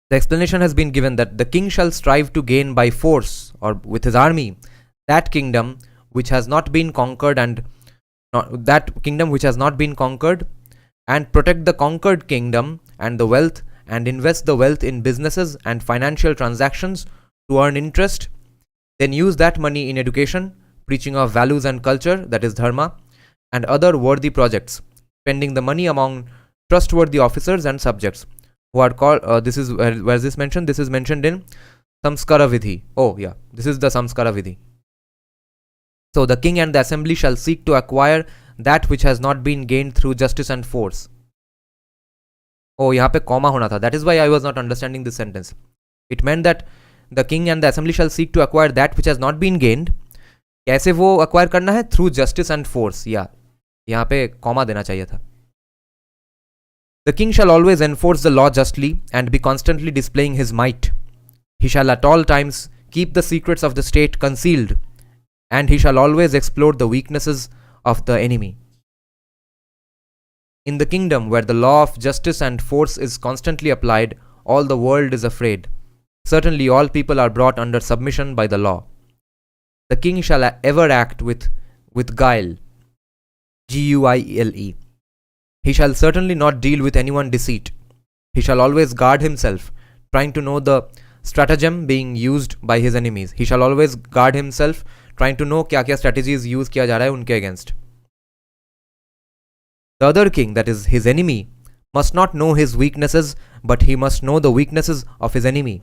the explanation has been given that the king shall strive to gain by force or with his army that kingdom which has not been conquered and protect the conquered kingdom and the wealth, and invest the wealth in businesses and financial transactions to earn interest, then use that money in education, preaching of values and culture, that is dharma, and other worthy projects, spending the money among trustworthy officers and subjects who are called, this is where is this mentioned? This is mentioned in samskara vidhi. Oh yeah, this is the samskara vidhi. So the king and the assembly shall seek to acquire that which has not been gained through justice and force. Oh, यहाँ पे comma होना था. That is why I was not understanding this sentence. It meant that the king and the assembly shall seek to acquire that which has not been gained. कैसे वो acquire करना है? Through justice and force. Yeah, यहाँ पे comma देना चाहिए था. The king shall always enforce the law justly and be constantly displaying his might. He shall at all times keep the secrets of the state concealed, and he shall always explore the weaknesses of the enemy. In the kingdom where the law of justice and force is constantly applied, all the world is afraid. Certainly all people are brought under submission by the law. The king shall ever act with guile, Guile. He shall certainly not deal with anyone deceit. He shall always guard himself, trying to know the stratagem being used by his enemies. He shall always guard himself, trying to know क्या क्या strategies use किया जा रहा है उनके against. The other king, that is his enemy, must not know his weaknesses, but he must know the weaknesses of his enemy.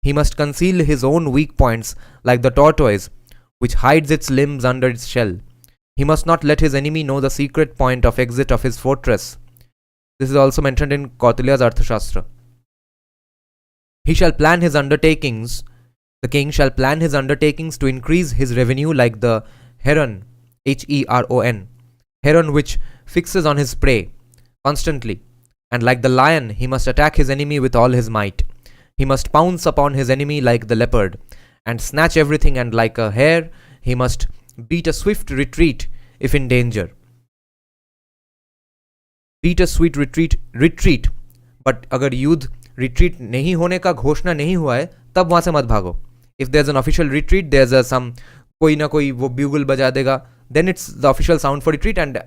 He must conceal his own weak points like the tortoise, which hides its limbs under its shell. He must not let his enemy know the secret point of exit of his fortress. This is also mentioned in Kautilya's Arthashastra. He shall plan his undertakings. The king shall plan his undertakings to increase his revenue like the heron, Heron, heron which fixes on his prey constantly, and like the lion he must attack his enemy with all his might. He must pounce upon his enemy like the leopard and snatch everything, and like a hare he must beat a swift retreat if in danger. Beat a swift retreat, but अगर युद्ध retreat नहीं होने का घोषणा नहीं हुआ है तब वहां से मत भागो. If there's an official retreat, there's some कोई ना कोई वो bugle बजा देगा, then it's the official sound for retreat, and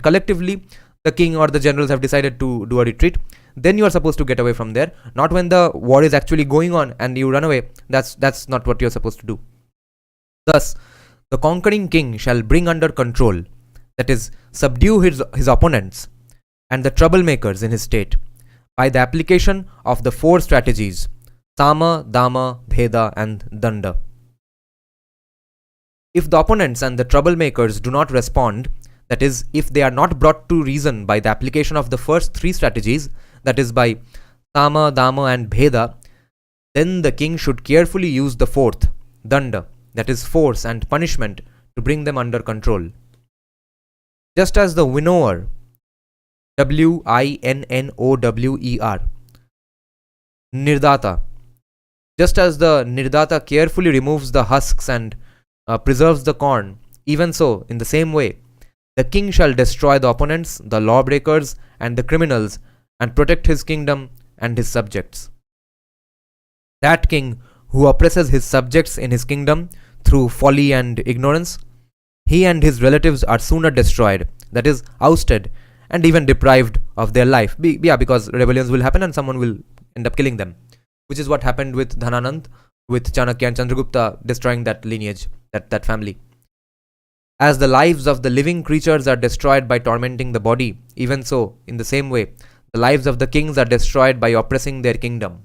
collectively the king or the generals have decided to do a retreat, then you are supposed to get away from there, not when the war is actually going on and you run away. That's not what you're supposed to do. Thus, the conquering king shall bring under control, that is, subdue his opponents and the troublemakers in his state by the application of the 4 strategies, Sama, Dama, Bheda and Danda. If the opponents and the troublemakers do not respond, that is, if they are not brought to reason by the application of the first 3 strategies, that is by Sama, Dama and Bheda, then the king should carefully use the 4th, Danda, that is force and punishment, to bring them under control. Just as the winnower, Winnower, Nirdata, just as the Nirdata carefully removes the husks and preserves the corn, even so, in the same way, the king shall destroy the opponents, the lawbreakers and the criminals, and protect his kingdom and his subjects. That king who oppresses his subjects in his kingdom through folly and ignorance, he and his relatives are sooner destroyed, that is, ousted, and even deprived of their life. Because rebellions will happen and someone will end up killing them, which is what happened with Dhananand, with Chanakya and Chandragupta destroying that lineage, that family. As the lives of the living creatures are destroyed by tormenting the body, even so, in the same way, the lives of the kings are destroyed by oppressing their kingdom.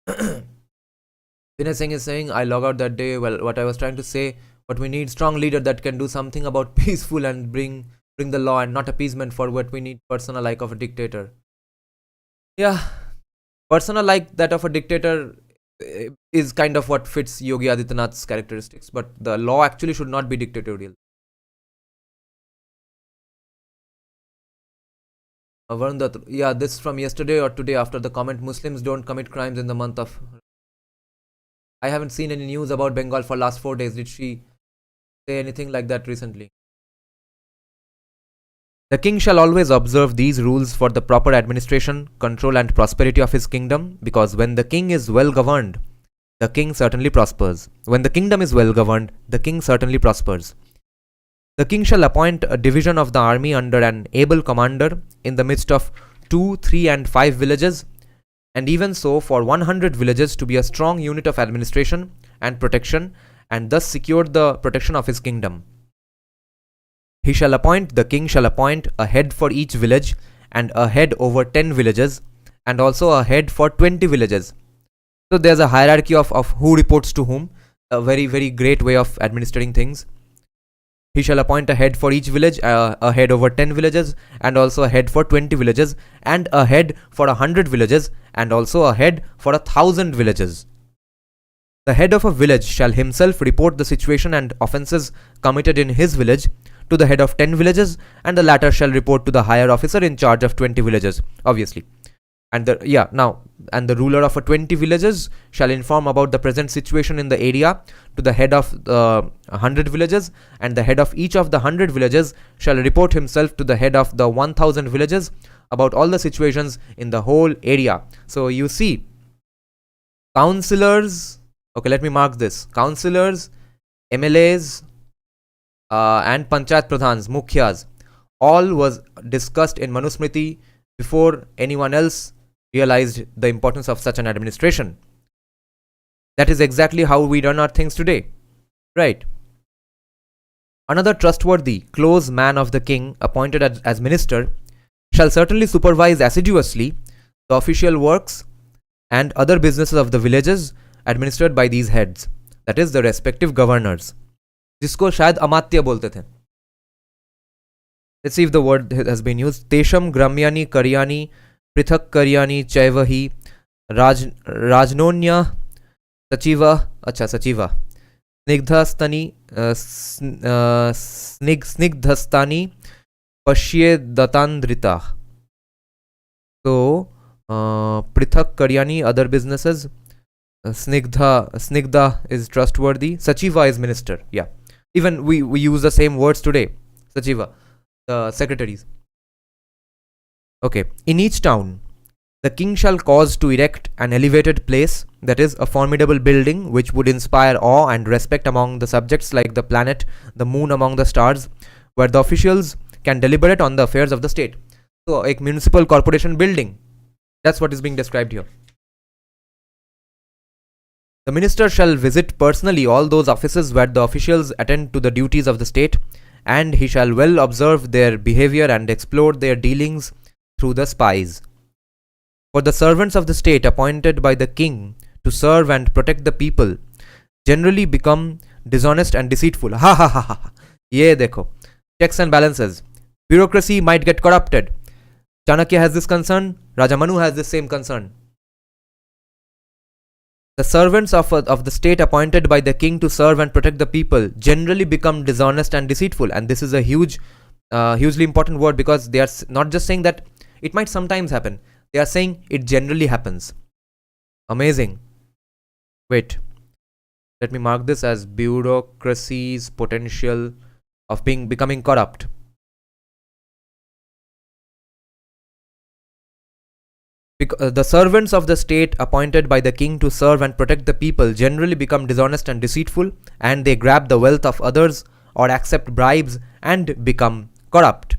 Vinay Singh is saying, I log out that day. Well, what I was trying to say, but we need strong leader that can do something about peaceful and bring the law and not appeasement for what we need persona like of a dictator. Yeah, persona like that of a dictator is kind of what fits Yogi Adityanath's characteristics, but the law actually should not be dictatorial. Varun Dutt, yeah, this from yesterday or today after the comment, Muslims don't commit crimes in the month of... I haven't seen any news about Bengal for last 4 days. Did she say anything like that recently? The king shall always observe these rules for the proper administration, control and prosperity of his kingdom, because when the king is well governed, the king certainly prospers. When the kingdom is well governed, the king certainly prospers. The king shall appoint a division of the army under an able commander in the midst of 2, 3 and 5 villages, and even so for 100 villages to be a strong unit of administration and protection, and thus secure the protection of his kingdom. The king shall appoint a head for each village, and a head over 10 villages, and also a head for 20 villages. So there's a hierarchy of who reports to whom, a very, very great way of administering things. He shall appoint a head for each village, a head over 10 villages, and also a head for 20 villages, and a head for 100 villages, and also a head for 1,000 villages. The head of a village shall himself report the situation and offences committed in his village to the head of 10 villages, and the latter shall report to the higher officer in charge of 20 villages, obviously. And the ruler of 20 villages shall inform about the present situation in the area to the head of 100 villages, and the head of each of the 100 villages shall report himself to the head of the 1000 villages about all the situations in the whole area. So you see, councillors, okay, let me mark this, councillors, MLAs, and panchayat pradhans, mukhyas, all was discussed in Manusmriti before anyone else realized the importance of such an administration. That is exactly how we run our things today, right? Another trustworthy, close man of the king, appointed as minister, shall certainly supervise assiduously the official works and other businesses of the villages administered by these heads, that is the respective governors, जिसको शायद अमात्य बोलते थे. Let's see if the word has been used. Tesham gramyani karyani prithak karyani chaivahi rajnonya sachiva snigdhastani snigdhastani pashye datandrita. So prithak karyani, other businesses, snigdha is trustworthy, sachiva is minister. Yeah, even we use the same words today, sachiva, the secretaries. Okay, in each town the king shall cause to erect an elevated place, that is a formidable building which would inspire awe and respect among the subjects, like the planet, the moon among the stars, where the officials can deliberate on the affairs of the state. So a municipal corporation building, that's what is being described here. The minister shall visit personally all those offices where the officials attend to the duties of the state, and he shall well observe their behavior and explore their dealings through the spies. For the servants of the state appointed by the king to serve and protect the people generally become dishonest and deceitful. Ha ha ha ha. Ye dekho. Checks and balances. Bureaucracy might get corrupted. Chanakya has this concern. Raja Manu has this same concern. The servants of the state appointed by the king to serve and protect the people generally become dishonest and deceitful. And this is a hugely important word, because they are not just saying that it might sometimes happen. They are saying it generally happens. Amazing. Wait. Let me mark this as bureaucracy's potential of becoming corrupt. The servants of the state appointed by the king to serve and protect the people generally become dishonest and deceitful, and they grab the wealth of others or accept bribes and become corrupt.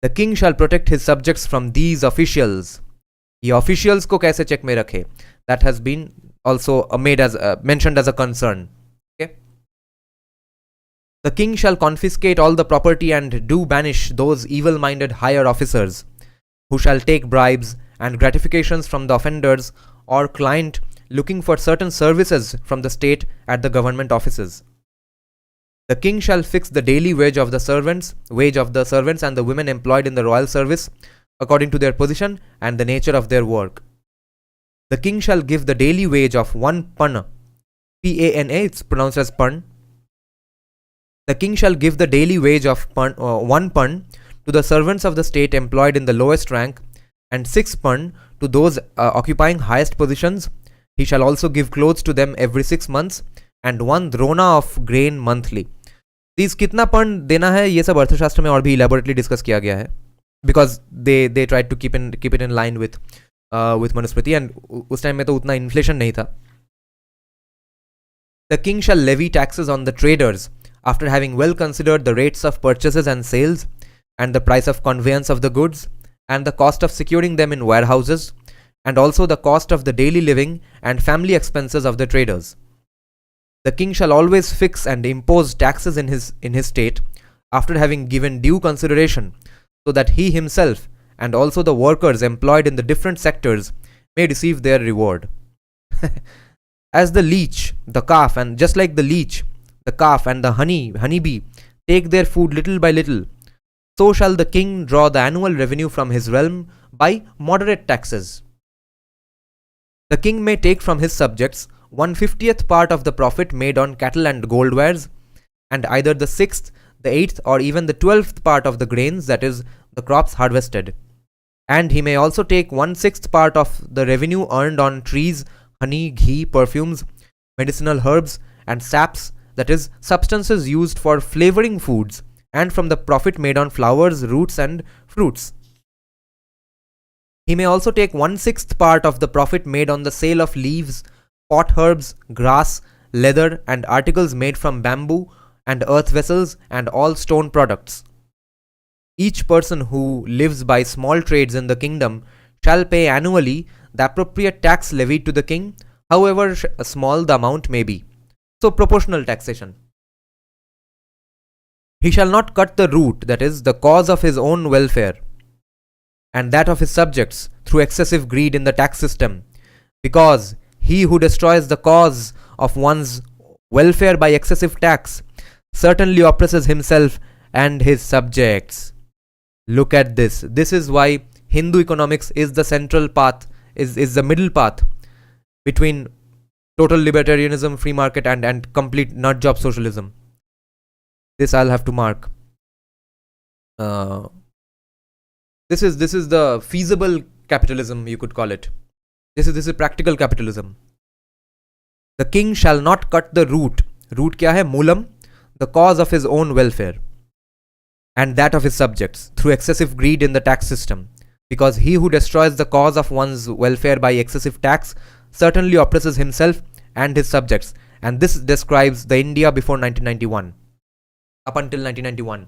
The king shall protect his subjects from these officials. ये officials को कैसे check में रखे? That has been also mentioned as a concern. Okay. The king shall confiscate all the property and do banish those evil-minded higher officers who shall take bribes and gratifications from the offenders or client looking for certain services from the state at the government offices. The king shall fix the daily wage of the servants and the women employed in the royal service according to their position and the nature of their work. The king shall give the daily wage of 1 pan, P-A-N-A, it's pronounced as pan. The king shall give the daily wage of 1 pan to the servants of the state employed in the lowest rank, and 6 pan to those occupying highest positions. He shall also give clothes to them every 6 months and 1 drona of grain monthly. These कितना pan देना है, ये सब अर्थशास्त्र में और भी elaborately discuss किया गया है, because they tried to keep it in line with Manusmriti, and उस time में तो उतना inflation नहीं था. The king shall levy taxes on the traders after having well considered the rates of purchases and sales, and the price of conveyance of the goods, and the cost of securing them in warehouses, and also the cost of the daily living and family expenses of the traders. The king shall always fix and impose taxes in his state after having given due consideration, so that he himself and also the workers employed in the different sectors may receive their reward. As the leech, the calf, and just like the leech, the calf and the honeybee take their food little by little, so shall the king draw the annual revenue from his realm by moderate taxes. The king may take from his subjects 1/50th part of the profit made on cattle and gold wares, and either the 6th, the 8th, or even the 12th part of the grains, that is, the crops harvested. And he may also take 1/6 part of the revenue earned on trees, honey, ghee, perfumes, medicinal herbs, and saps, that is, substances used for flavoring foods, and from the profit made on flowers, roots, and fruits. He may also take 1/6 part of the profit made on the sale of leaves, pot herbs, grass, leather, and articles made from bamboo and earth vessels and all stone products. Each person who lives by small trades in the kingdom shall pay annually the appropriate tax levied to the king, however small the amount may be. So, proportional taxation. He shall not cut the root, that is, the cause of his own welfare and that of his subjects through excessive greed in the tax system, because he who destroys the cause of one's welfare by excessive tax certainly oppresses himself and his subjects. Look at this. This is why Hindu economics is the central path, is the middle path between total libertarianism, free market, and complete nut job socialism. This I'll have to mark. This is the feasible capitalism, you could call it. This is practical capitalism. The king shall not cut the root. Root kya hai? Moolam. The cause of his own welfare and that of his subjects through excessive greed in the tax system, because he who destroys the cause of one's welfare by excessive tax certainly oppresses himself and his subjects. And this describes the India before 1991, up until 1991.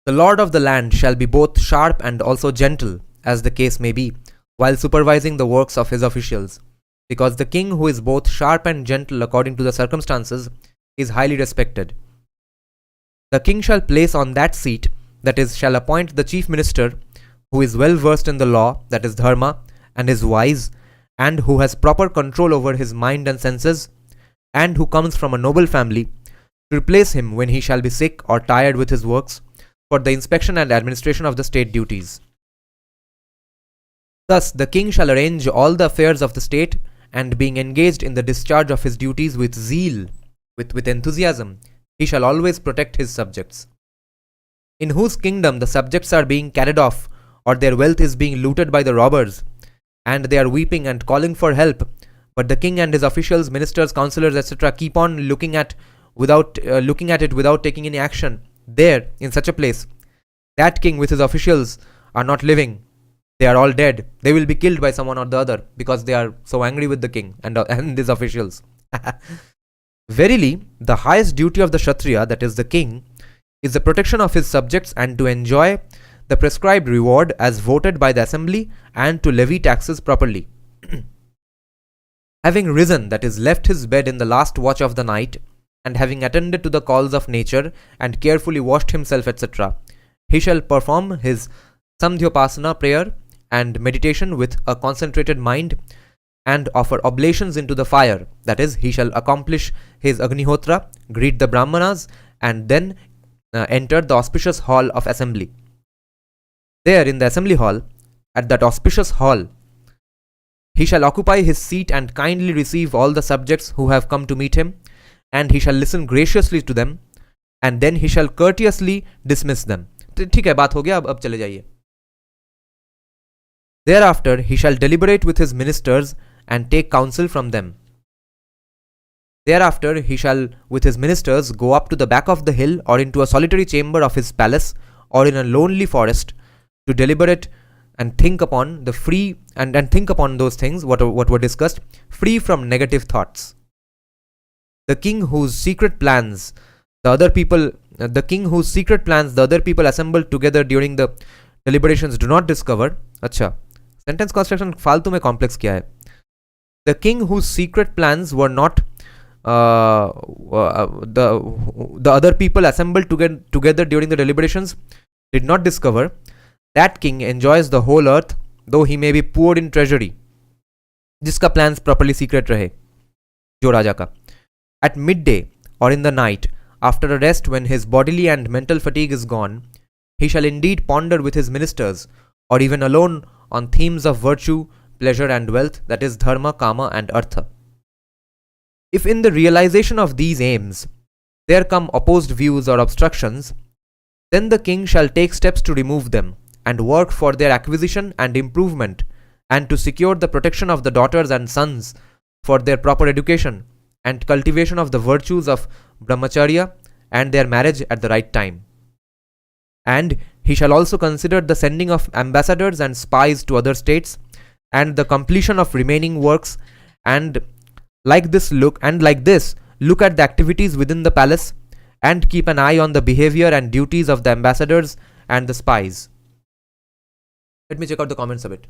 The lord of the land shall be both sharp and also gentle, as the case may be, while supervising the works of his officials, because the king who is both sharp and gentle according to the circumstances is highly respected. The king shall place on that seat, that is, shall appoint the chief minister, who is well versed in the law, that is Dharma, and is wise, and who has proper control over his mind and senses, and who comes from a noble family, to replace him when he shall be sick or tired with his works, for the inspection and administration of the state duties. Thus, the king shall arrange all the affairs of the state, and being engaged in the discharge of his duties with zeal, with enthusiasm, he shall always protect his subjects. In whose kingdom the subjects are being carried off, or their wealth is being looted by the robbers, and they are weeping and calling for help, but the king and his officials, ministers, councillors, etc. keep on looking at it without taking any action. There, in such a place, that king with his officials are not living. They are all dead. They will be killed by someone or the other, because they are so angry with the king and his officials. Verily, the highest duty of the Kshatriya, that is the king, is the protection of his subjects and to enjoy the prescribed reward as voted by the assembly and to levy taxes properly. Having risen, that is, left his bed in the last watch of the night, and having attended to the calls of nature and carefully washed himself, etc., he shall perform his Sandhyopasana prayer and meditation with a concentrated mind, and offer oblations into the fire, that is, he shall accomplish his Agnihotra, greet the Brahmanas, and then enter the auspicious hall of assembly. There, in the assembly hall, at that auspicious hall, he shall occupy his seat and kindly receive all the subjects who have come to meet him, and he shall listen graciously to them, and then he shall courteously dismiss them. ठीक है, बात हो गया, अब चले जाइए. Thereafter, he shall deliberate with his ministers and take counsel from them. Thereafter, he shall with his ministers go up to the back of the hill or into a solitary chamber of his palace or in a lonely forest to deliberate and think upon the free and think upon those things what were discussed, free from negative thoughts. The king whose secret plans the other people assembled together during the deliberations do not discover. अच्छा, sentence construction फालतू में complex किया है. The king whose secret plans were not the other people assembled together during the deliberations did not discover, that king enjoys the whole earth, though he may be poor in treasury. जिसका plans properly secret रहे, जो राजा का. At midday or in the night, after a rest when his bodily and mental fatigue is gone, he shall indeed ponder with his ministers, or even alone, on themes of virtue, pleasure and wealth, that is dharma, kama and artha. If in the realization of these aims there come opposed views or obstructions, then the king shall take steps to remove them, and work for their acquisition and improvement, and to secure the protection of the daughters and sons for their proper education, and cultivation of the virtues of brahmacharya, and their marriage at the right time. And he shall also consider the sending of ambassadors and spies to other states, and the completion of remaining works, and like this look at the activities within the palace, and keep an eye on the behavior and duties of the ambassadors and the spies. Let me check out the comments a bit.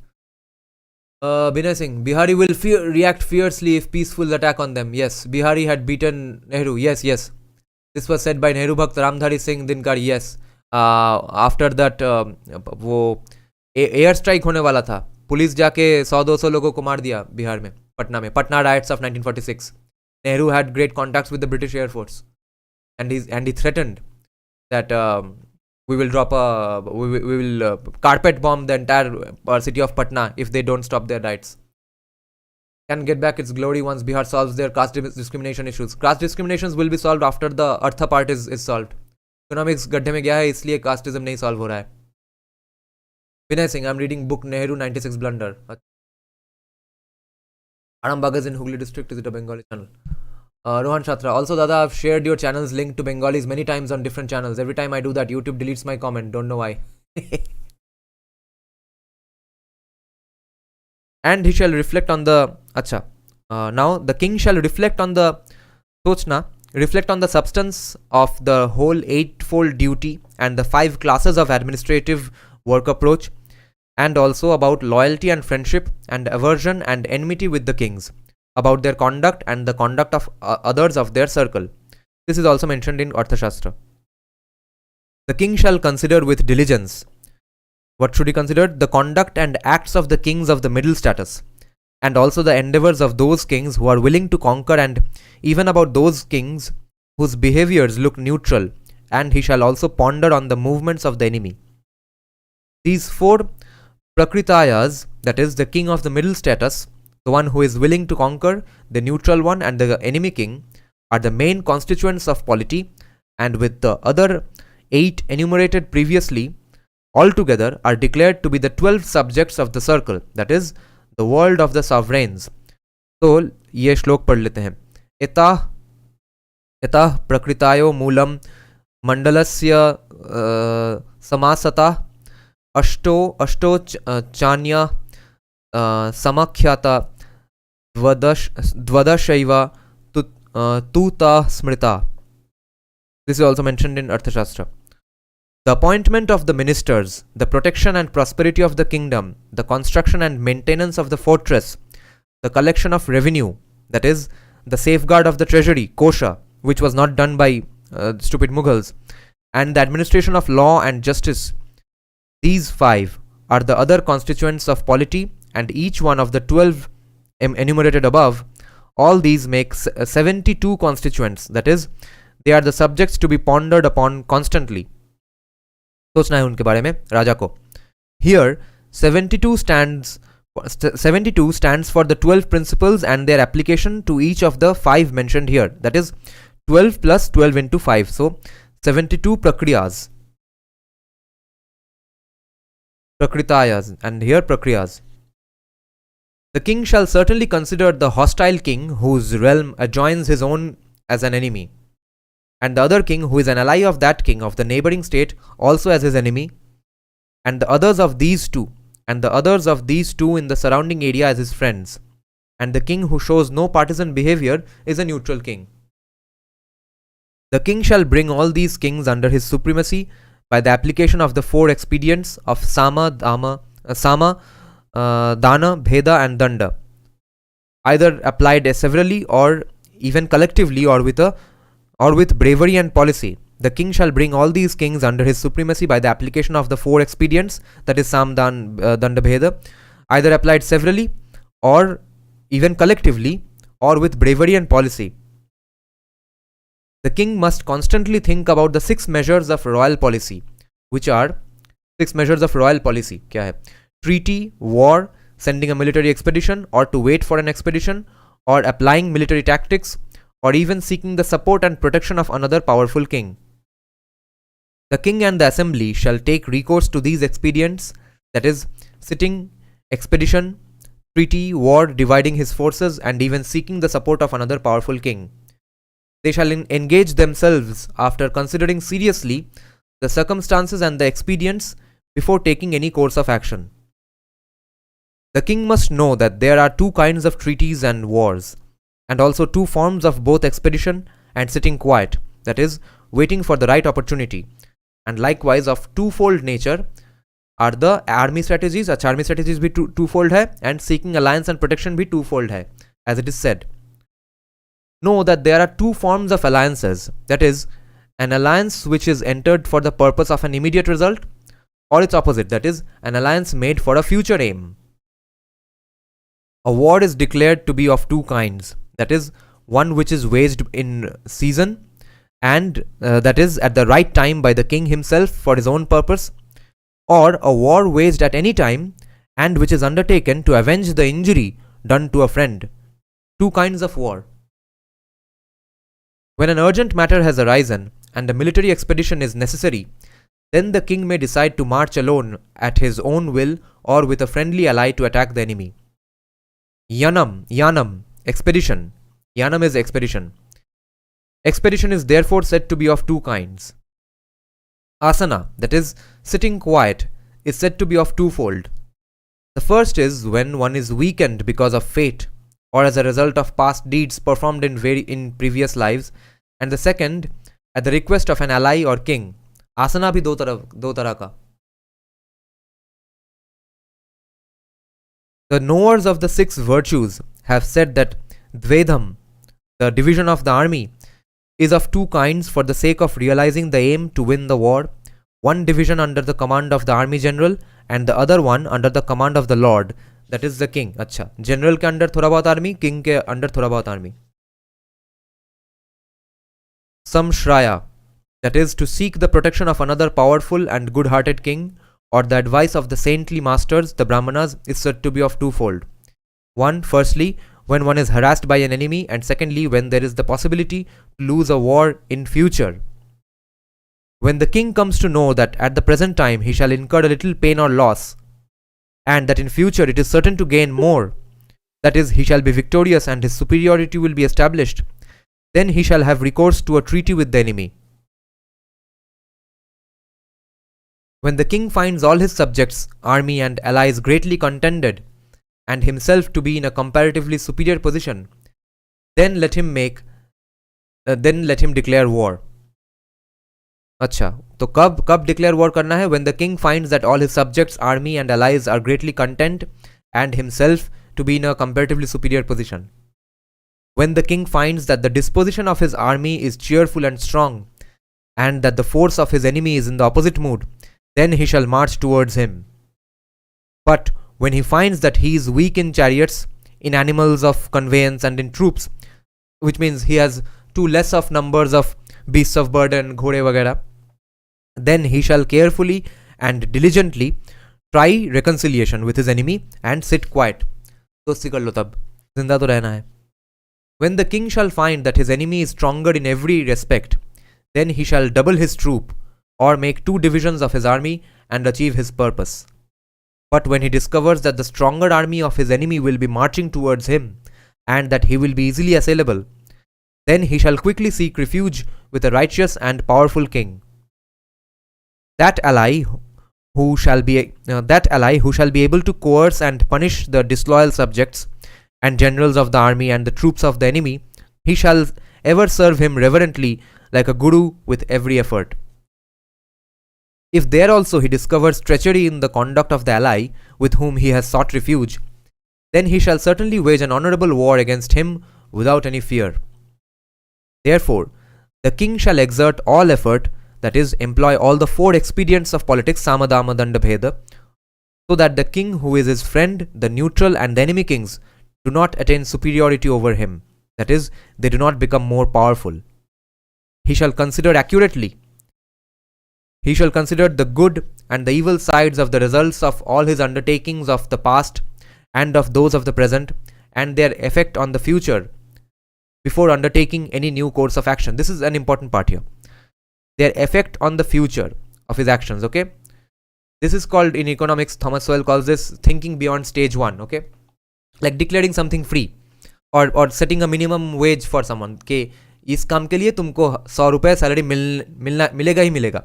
Binay Singh, Bihari will react fiercely if peaceful attack on them. Yes, Bihari had beaten Nehru. Yes. This was said by Nehru Bhakt Ramdhari Singh Dinkar. Yes. After that, वो air strike होने वाला था, police जाके 100-200 लोगों को मार दिया बिहार में, पटना में, Patna rights of 1946. Nehru had great contacts with the British Air Force, and he threatened that we will carpet bomb the entire city of Patna if they don't stop their riots. Can get back its glory once Bihar solves their caste discrimination issues. Caste discriminations will be solved after the Artha part is solved. Economics गड्ढे में गया है, इसलिए casteism नहीं solve हो रहा है. Vinay Singh, I'm reading book Nehru 96 Blunder. Arambagh is in Hooghly district. Is it a Bengali channel? Rohan Shatra, also Dada, I've shared your channel's link to Bengalis many times on different channels. Every time I do that, YouTube deletes my comment. Don't know why. And he shall reflect on the now the king shall reflect on the substance of the whole eightfold duty and the 5 classes of administrative work approach, and also about loyalty and friendship and aversion and enmity with the kings, about their conduct and the conduct of others of their circle. This is also mentioned in Arthashastra. The king shall consider with diligence. What should he consider? The conduct and acts of the kings of the middle status, and also the endeavors of those kings who are willing to conquer, and even about those kings whose behaviors look neutral, and he shall also ponder on the movements of the enemy. These 4 prakritayas, that is, the king of the middle status, the one who is willing to conquer, the neutral one, and the enemy king, are the main constituents of polity, and with the other 8 enumerated previously, altogether are declared to be the 12 subjects of the circle, that is, the world of the sovereigns. तो ये श्लोक पढ़ लेते हैं. इतः प्रकृतायो मूलम मंडलस्य समासता अष्टो चान्या समाख्याता द्वादशैव तुता स्मृता. This is also mentioned in Arthashastra. The appointment of the ministers, the protection and prosperity of the kingdom, the construction and maintenance of the fortress, the collection of revenue, that is, the safeguard of the treasury, kosha, which was not done by stupid Mughals, and the administration of law and justice. These 5 are the other constituents of polity, and each one of the 12 enumerated above, all these make 72 constituents, that is, they are the subjects to be pondered upon constantly. सोचना है उनके बारे में राजा को. Here 72 stands for the 12 principles and their application to each of the 5 mentioned here, that is 12 plus 12 into 5, so 72 prakritayas, and here prakriyas. The king shall certainly consider the hostile king whose realm adjoins his own as an enemy, and the other king who is an ally of that king of the neighboring state also as his enemy, and the others of these two in the surrounding area as his friends, and the king who shows no partisan behavior is a neutral king. The king shall bring all these kings under his supremacy by the application of the 4 expedients of sama, dana, bheda and danda, either applied severally or even collectively or with bravery and policy. The king shall bring all these kings under his supremacy by the application of the 4 expedients, that is sam, danda, bheda, either applied severally or even collectively or with bravery and policy. The king must constantly think about the 6 measures of royal policy, which are 6 measures of royal policy. क्या है? Treaty, war, sending a military expedition or to wait for an expedition, or applying military tactics, or even seeking the support and protection of another powerful king. The king and the assembly shall take recourse to these expedients, that is, sitting, expedition, treaty, war, dividing his forces, and even seeking the support of another powerful king. They shall engage themselves after considering seriously the circumstances and the expedients before taking any course of action. The king must know that there are two kinds of treaties and wars, and also two forms of both expedition and sitting quiet, that is, waiting for the right opportunity, and likewise of twofold nature are the army strategies. अच्छा army strategies भी twofold है, and seeking alliance and protection भी twofold है, as it is said. Know that there are two forms of alliances, that is, an alliance which is entered for the purpose of an immediate result, or its opposite, that is, an alliance made for a future aim. A war is declared to be of two kinds, that is, one which is waged in season, and that is at the right time by the king himself for his own purpose, or a war waged at any time and which is undertaken to avenge the injury done to a friend. Two kinds of war. When an urgent matter has arisen and a military expedition is necessary, then the king may decide to march alone at his own will or with a friendly ally to attack the enemy. Yanam, expedition. Yanam is expedition. Expedition is therefore said to be of two kinds. Asana, that is, sitting quiet, is said to be of twofold. The first is when one is weakened because of fate or as a result of past deeds performed in previous lives, and the second at the request of an ally or king. Asana bhi do tarah ka. The knowers of the six virtues have said that Dvedham, the division of the army, is of two kinds for the sake of realizing the aim to win the war, one division under the command of the army general and the other one under the command of the lord, that is the king. अच्छा, general के under थोड़ा बहुत army, king के under थोड़ा बहुत army. Samshraya, that is to seek the protection of another powerful and good-hearted king, or the advice of the saintly masters, the brahmanas, is said to be of twofold. One, firstly, when one is harassed by an enemy, and secondly, when there is the possibility to lose a war in future. When the king comes to know that at the present time he shall incur a little pain or loss, and that in future it is certain to gain more, that is, he shall be victorious and his superiority will be established, then he shall have recourse to a treaty with the enemy. When the king finds all his subjects, army and allies greatly contented, and himself to be in a comparatively superior position, then let him declare war. अच्छा, तो कब declare war करना है? When the king finds that all his subjects, army and allies are greatly content and himself to be in a comparatively superior position. When the king finds that the disposition of his army is cheerful and strong, and that the force of his enemy is in the opposite mood, then he shall march towards him. But when he finds that he is weak in chariots, in animals of conveyance and in troops, which means he has too less of numbers of beasts of burden, घोड़े वगैरह, then he shall carefully and diligently try reconciliation with his enemy and sit quiet. दोस्ती कर लो तब, जिंदा तो रहना है. When the king shall find that his enemy is stronger in every respect, then he shall double his troop or make two divisions of his army and achieve his purpose. But when he discovers that the stronger army of his enemy will be marching towards him and that he will be easily assailable, then he shall quickly seek refuge with a righteous and powerful king. That ally who shall be able to coerce and punish the disloyal subjects and generals of the army and the troops of the enemy, he shall ever serve him reverently like a guru with every effort. If there also he discovers treachery in the conduct of the ally with whom he has sought refuge, then he shall certainly wage an honorable war against him without any fear. Therefore, the king shall exert all effort, that is, employ all the four expedients of politics, samadama, danda, bheda, so that the king who is his friend, the neutral and the enemy kings do not attain superiority over him, that is, they do not become more powerful. He shall consider accurately. He shall consider the good and the evil sides of the results of all his undertakings of the past and of those of the present and their effect on the future before undertaking any new course of action. This is an important part here. their effect on the future of his actions. Okay, this is called in economics, Thomas Sowell calls this thinking beyond stage 1. Okay, like declaring something free or setting a minimum wage for someone कि इस काम के लिए तुमको 100 रुपए salary मिलेगा ही मिलेगा.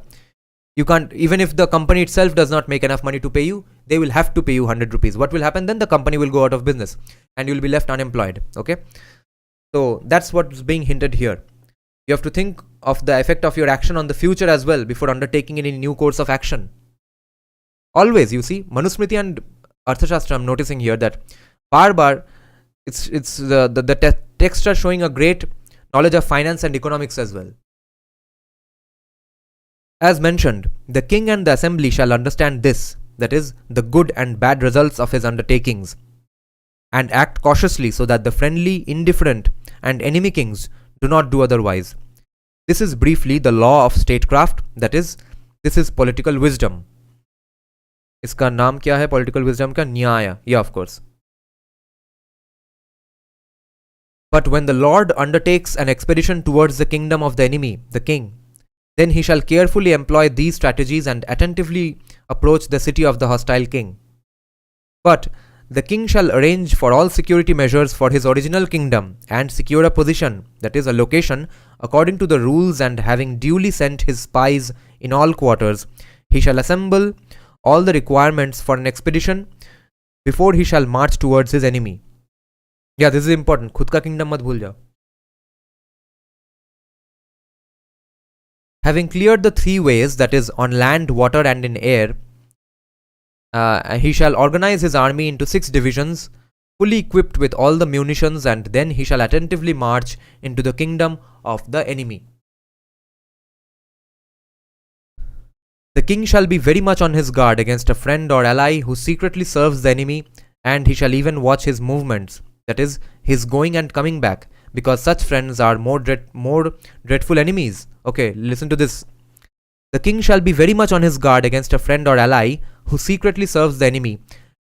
You can't, even if the company itself does not make enough money to pay you, they will have to pay you 100 rupees. What will happen then? The company will go out of business and you will be left unemployed. Okay, so that's what's being hinted here. You have to think of the effect of your action on the future as well before undertaking any new course of action. Always, you see, Manusmriti and Arthashastra, I'm noticing here that bar it's the texts are showing a great knowledge of finance and economics as well. As mentioned, the king and the assembly shall understand this, that is, the good and bad results of his undertakings, and act cautiously so that the friendly, indifferent, and enemy kings do not do otherwise. This is briefly the law of statecraft, that is, this is political wisdom. इसका नाम क्या है political wisdom का? न्याय. Yeah, of course. But when the Lord undertakes an expedition towards the kingdom of the enemy, the king, then he shall carefully employ these strategies and attentively approach the city of the hostile king. But the king shall arrange for all security measures for his original kingdom and secure a position, that is, a location, according to the rules, and having duly sent his spies in all quarters, he shall assemble all the requirements for an expedition before he shall march towards his enemy. Yeah, this is important. खुद का kingdom मत भूल जाओ. Having cleared the 3 ways, that is, on land, water, and in air, he shall organize his army into 6 divisions, fully equipped with all the munitions, and then he shall attentively march into the kingdom of the enemy. The king shall be very much on his guard against a friend or ally who secretly serves the enemy, and he shall even watch his movements, that is, his going and coming back, because such friends are more dreadful enemies. Okay, listen to this. The king shall be very much on his guard against a friend or ally who secretly serves the enemy,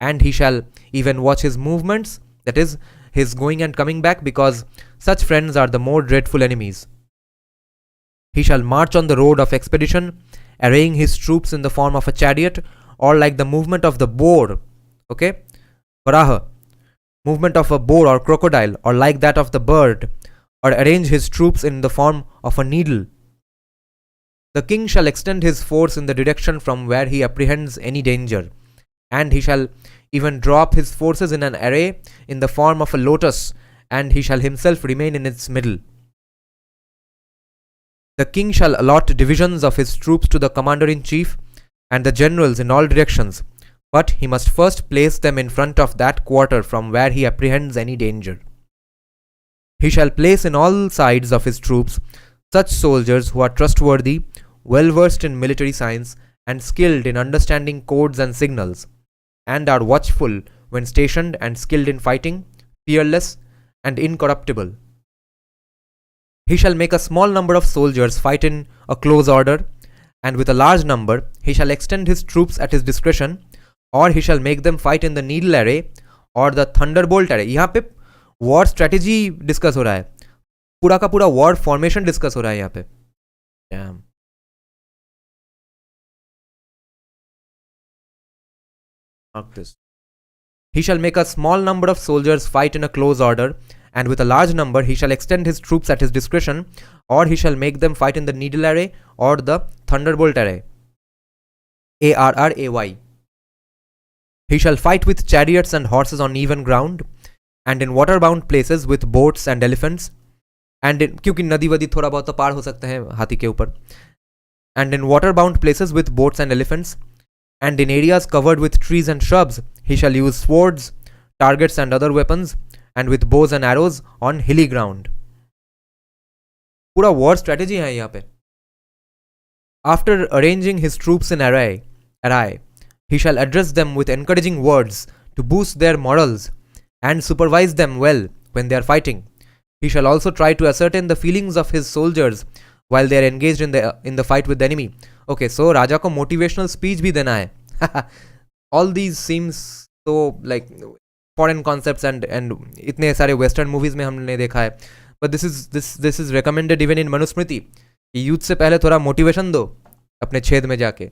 and he shall even watch his movements, that is, his going and coming back, because such friends are the more dreadful enemies. He shall march on the road of expedition, arraying his troops in the form of a chariot, or like the movement of the boar, okay, varaha, movement of a boar or crocodile, or like that of the bird, or arrange his troops in the form of a needle. The king shall extend his force in the direction from where he apprehends any danger, and he shall even draw up his forces in an array in the form of a lotus, and he shall himself remain in its middle. The king shall allot divisions of his troops to the commander-in-chief and the generals in all directions, but he must first place them in front of that quarter from where he apprehends any danger. He shall place in all sides of his troops such soldiers who are trustworthy, well versed in military science, and skilled in understanding codes and signals, and are watchful when stationed, and skilled in fighting, fearless, and incorruptible. He shall make a small number of soldiers fight in a close order, and with a large number he shall extend his troops at his discretion, or he shall make them fight in the needle array or the thunderbolt array. यहाँ पे war strategy discuss हो रहा है, पूरा का पूरा war formation discuss हो रहा है यहाँ पे. Damn. Mark this. He shall make a small number of soldiers fight in a close order, and with a large number he shall extend his troops at his discretion, or he shall make them fight in the needle array or the thunderbolt array. ARRAY. He shall fight with chariots and horses on even ground, and in water-bound places with boats and elephants, and in, क्योंकि नदी वदी थोड़ा बहुत तो पार हो सकते हैं हाथी के ऊपर, and in water-bound places with boats and elephants, and in areas covered with trees and shrubs he shall use swords, targets and other weapons, and with bows and arrows on hilly ground. पूरा war strategy है यहाँ पे. After arranging his troops in array, he shall address them with encouraging words to boost their morals and supervise them well when they are fighting. He shall also try to ascertain the feelings of his soldiers while they are engaged in the fight with the enemy. Okay, so राजा को motivational speech भी देना है. All these seems so like foreign concepts and इतने सारे western movies में हमने देखा है. But this is recommended even in Manusmriti. युद्ध से पहले थोड़ा मोटिवेशन दो अपने छेद में जाके.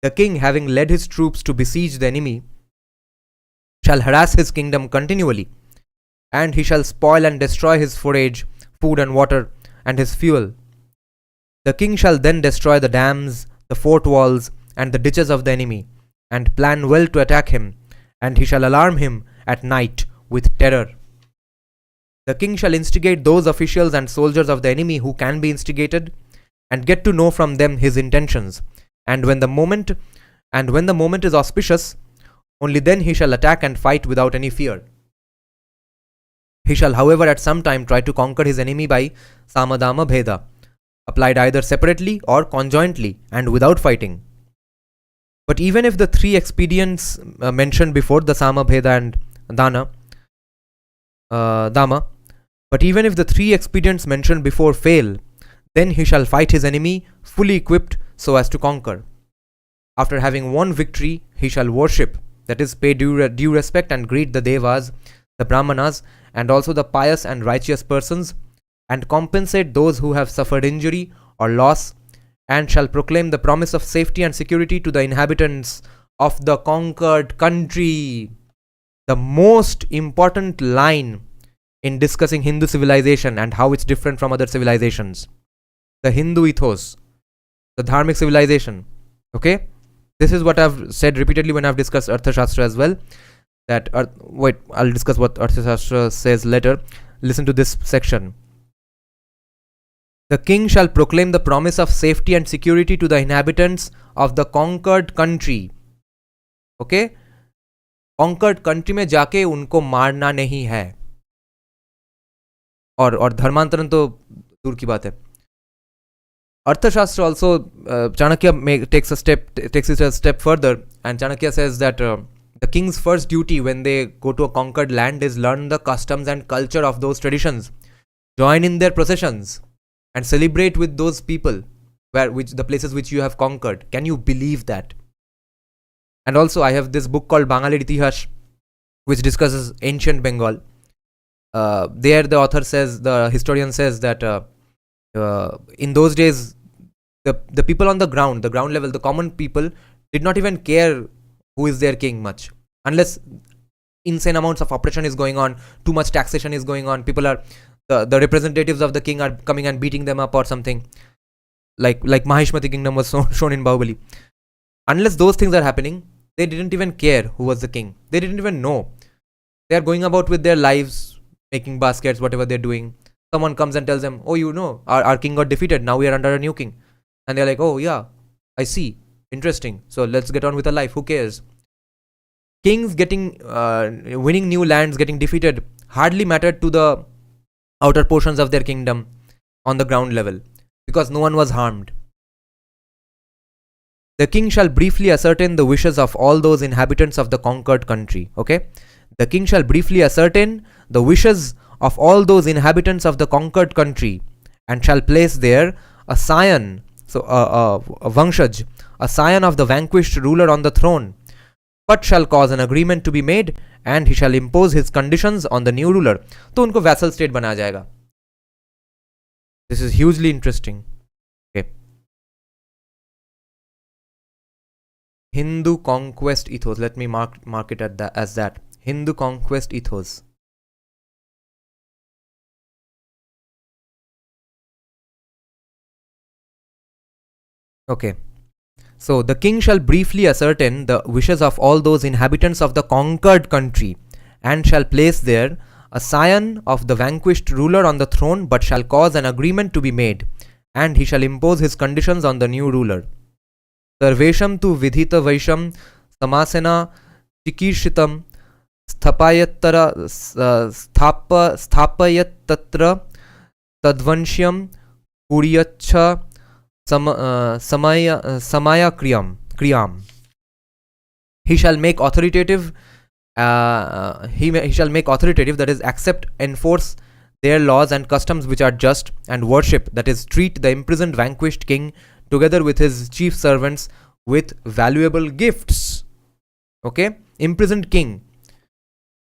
The king, having led his troops to besiege the enemy, shall harass his kingdom continually, and he shall spoil and destroy his forage, food and water, and his fuel. The king shall then destroy the dams, the fort walls, and the ditches of the enemy, and plan well to attack him, and he shall alarm him at night with terror. The king shall instigate those officials and soldiers of the enemy who can be instigated, and get to know from them his intentions. And when the moment is auspicious, only then he shall attack and fight without any fear. He shall, however, at some time try to conquer his enemy by samadama bheda, applied either separately or conjointly and without fighting. But even if the three expedients mentioned before, the sama bheda and dama, but even if the three expedients mentioned before fail, then he shall fight his enemy fully equipped so as to conquer. After having won victory, he shall worship, that is, pay due respect and greet the devas, the brahmanas, and also the pious and righteous persons, and compensate those who have suffered injury or loss, and shall proclaim the promise of safety and security to the inhabitants of the conquered country. The most important line in discussing Hindu civilization and how it's different from other civilizations. The Hindu ethos, the Dharmic civilization. Okay? This is what I've said repeatedly when I've discussed Arthashastra as well. That, I'll discuss what Arthashastra says later. Listen to this section. The king shall proclaim the promise of safety and security to the inhabitants of the conquered country. Okay? Conquered country में जाके उनको मारना नहीं है. और धर्मांतरण तो दूर की बात है. Arthashastra also, Chanakya takes it a step further, and Chanakya says that the king's first duty when they go to a conquered land is learn the customs and culture of those traditions, join in their processions, and celebrate with those people the places which you have conquered. Can you believe that? And also, I have this book called Bengali Itihash, which discusses ancient Bengal. There, the historian says that in those days, the people on the ground level, the common people did not even care who is their king much, unless insane amounts of oppression is going on, too much taxation is going on, people are the representatives of the king are coming and beating them up or something, like Mahishmati kingdom was shown in Bahubali. Unless those things are happening, they didn't even care who was the king. They didn't even know. They are going about with their lives, making baskets, whatever they're doing. Someone comes and tells them, oh, you know, our king got defeated, now we are under a new king. And they're like, oh yeah, I see, interesting, so let's get on with our life, who cares? Kings winning new lands, getting defeated hardly mattered to the outer portions of their kingdom on the ground level, because no one was harmed. The king shall briefly ascertain the wishes of all those inhabitants of the conquered country. Okay? The king shall briefly ascertain the wishes of all those inhabitants of the conquered country, and shall place there a scion, so a Vangshaj, a scion of the vanquished ruler on the throne, but shall cause an agreement to be made, and he shall impose his conditions on the new ruler. तो उनको vassal state बनाया जाएगा. This is hugely interesting. Okay. Hindu conquest ethos. Let me mark it as that. Hindu conquest ethos. Okay. So the king shall briefly ascertain the wishes of all those inhabitants of the conquered country, and shall place there a scion of the vanquished ruler on the throne, but shall cause an agreement to be made, and he shall impose his conditions on the new ruler. Sarvesham tu vidhita vaisham samasena chikirshitam sthapayattatra tadvanshyam kuryacha samaya kriyam. He shall make authoritative, he shall make authoritative, that is, accept, enforce their laws and customs which are just, and worship, that is, treat the imprisoned vanquished king together with his chief servants with valuable gifts. Okay? Imprisoned king,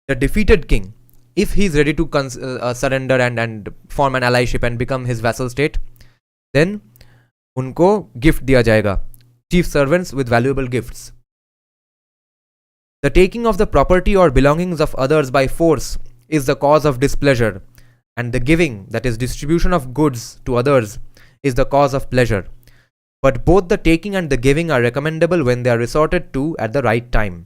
the defeated king, if he is ready to surrender and form an allyship and become his vassal state, then उनको gift दिया जाएगा. Chief servants with valuable gifts. The taking of the property or belongings of others by force is the cause of displeasure, and the giving, that is distribution of goods to others, is the cause of pleasure. But both the taking and the giving are recommendable when they are resorted to at the right time.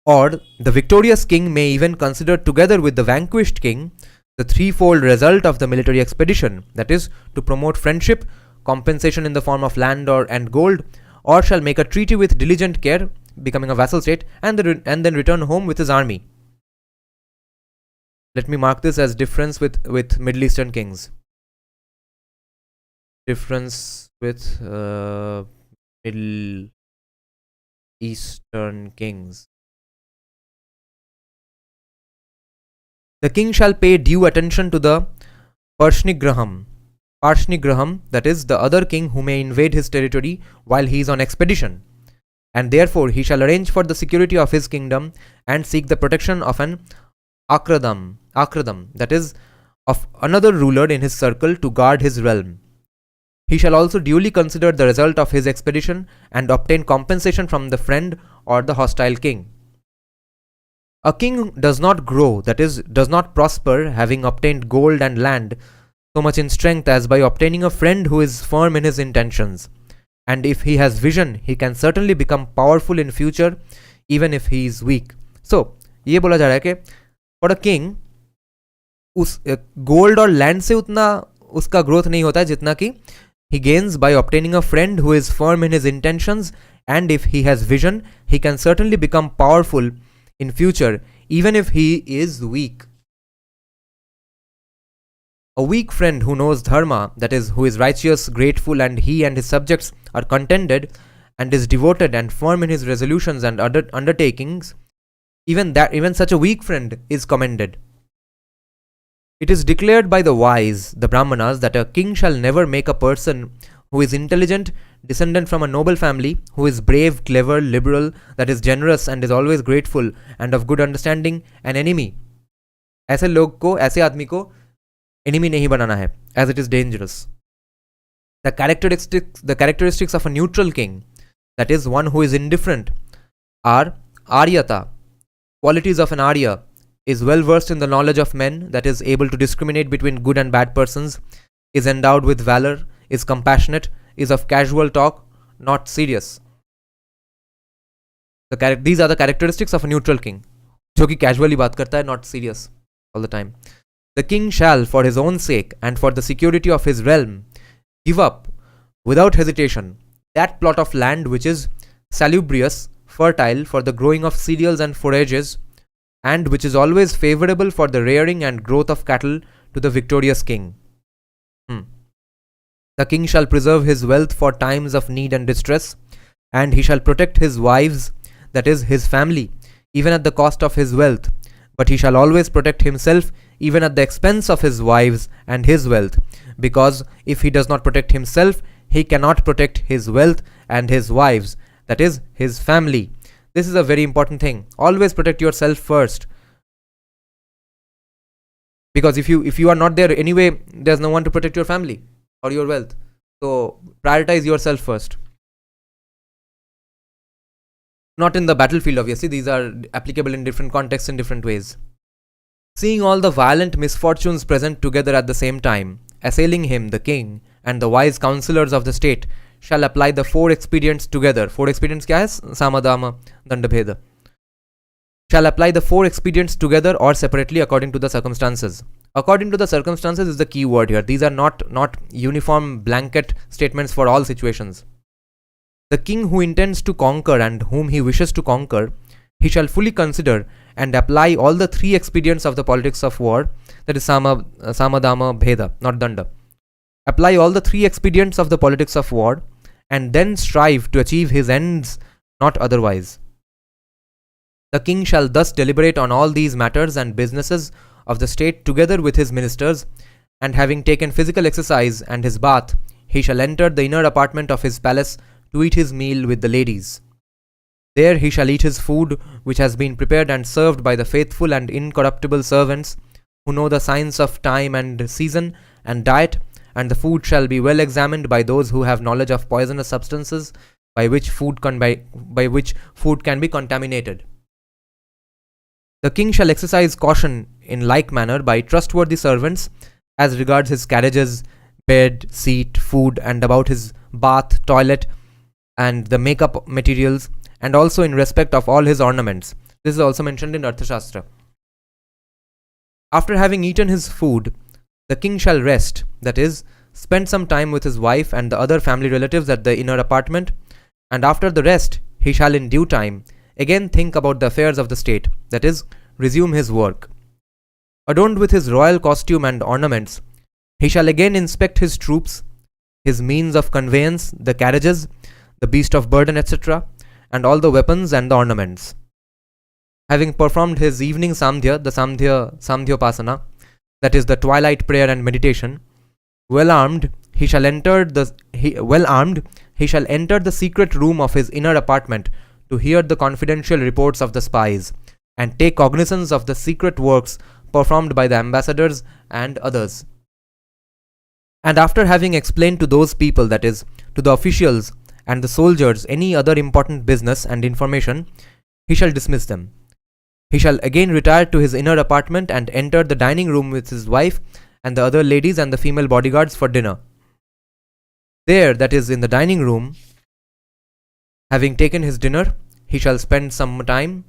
Or the victorious king may even consider together with the vanquished king the threefold result of the military expedition, that is, to promote friendship, compensation in the form of land and gold, or shall make a treaty with diligent care, becoming a vassal state, and then return home with his army. Let me mark this as difference with Middle Eastern kings. Difference with Middle Eastern kings. The king shall pay due attention to the Parshnigraham, that is, the other king who may invade his territory while he is on expedition, and therefore he shall arrange for the security of his kingdom and seek the protection of an akradam, that is, of another ruler in his circle to guard his realm. He shall also duly consider the result of his expedition and obtain compensation from the friend or the hostile king. A king does not grow, that is, does not prosper, having obtained gold and land so much in strength as by obtaining a friend who is firm in his intentions. And if he has vision, he can certainly become powerful in future, even if he is weak. So, ये बोला जा रहा है कि for a king, उस gold और land से उतना उसका growth नहीं होता है जितना कि he gains by obtaining a friend who is firm in his intentions, and if he has vision, he can certainly become powerful in future, even if he is weak. A weak friend who knows dharma, that is, who is righteous, grateful, and he and his subjects are contented, and is devoted and firm in his resolutions and undertakings, even such a weak friend is commended. It is declared by the wise, the Brahmanas, that a king shall never make a person who is intelligent, descendant from a noble family, who is brave, clever, liberal, that is generous and is always grateful and of good understanding, an enemy. ऐसे लोग को, ऐसे आदमी को enemy नहीं बनाना है, as it is dangerous. The characteristics of a neutral king, that is one who is indifferent, are Aryata. Qualities of an Arya is well versed in the knowledge of men, that is able to discriminate between good and bad persons, is endowed with valor, is compassionate, is of casual talk, not serious. These are the characteristics of a neutral king, जो कि casually बात करता है, not serious all the time. The king shall, for his own sake and for the security of his realm, give up without hesitation that plot of land which is salubrious, fertile for the growing of cereals and forages, and which is always favorable for the rearing and growth of cattle to the victorious king. The king shall preserve his wealth for times of need and distress, and he shall protect his wives, that is, his family, even at the cost of his wealth, but he shall always protect himself even at the expense of his wives and his wealth, because if he does not protect himself, he cannot protect his wealth and his wives, that is, his family. This is a very important thing. Always protect yourself first, because if you are not there anyway, there's no one to protect your family or your wealth. So prioritize yourself first. Not in the battlefield, obviously. These are applicable in different contexts in different ways. Seeing all the violent misfortunes present together at the same time, assailing him, the king, and the wise counselors of the state shall apply the 4 expedients together. 4 expedients क्या है? Samadama, Dandabheda. Shall apply the 4 expedients together or separately according to the circumstances. According to the circumstances is the key word here. These are not uniform blanket statements for all situations. The king who intends to conquer and whom he wishes to conquer, he shall fully consider and apply all the 3 expedients of the politics of war, that is Samadama, Bheda, not Danda. Apply all the 3 expedients of the politics of war, and then strive to achieve his ends, not otherwise. The king shall thus deliberate on all these matters and businesses of the state together with his ministers, and having taken physical exercise and his bath, he shall enter the inner apartment of his palace to eat his meal with the ladies. There he shall eat his food, which has been prepared and served by the faithful and incorruptible servants, who know the signs of time and season and diet, and the food shall be well examined by those who have knowledge of poisonous substances by which food can be contaminated. The king shall exercise caution in like manner by trustworthy servants as regards his carriages, bed, seat, food, and about his bath, toilet, and the makeup materials, and also in respect of all his ornaments. This is also mentioned in Arthashastra. After having eaten his food, the king shall rest, that is, spend some time with his wife and the other family relatives at the inner apartment, and after the rest, he shall in due time again think about the affairs of the state, that is, resume his work. Adorned with his royal costume and ornaments, he shall again inspect his troops, his means of conveyance, the carriages, the beast of burden, etc., and all the weapons and the ornaments. Having performed his evening samdhya, the samdhyopasana, that is the twilight prayer and meditation, well armed, he shall enter the secret room of his inner apartment to hear the confidential reports of the spies and take cognizance of the secret works performed by the ambassadors and others. And after having explained to those people, that is, to the officials and the soldiers, any other important business and information, he shall dismiss them. He shall again retire to his inner apartment and enter the dining room with his wife and the other ladies and the female bodyguards for dinner. There, that is, in the dining room, having taken his dinner, he shall spend some time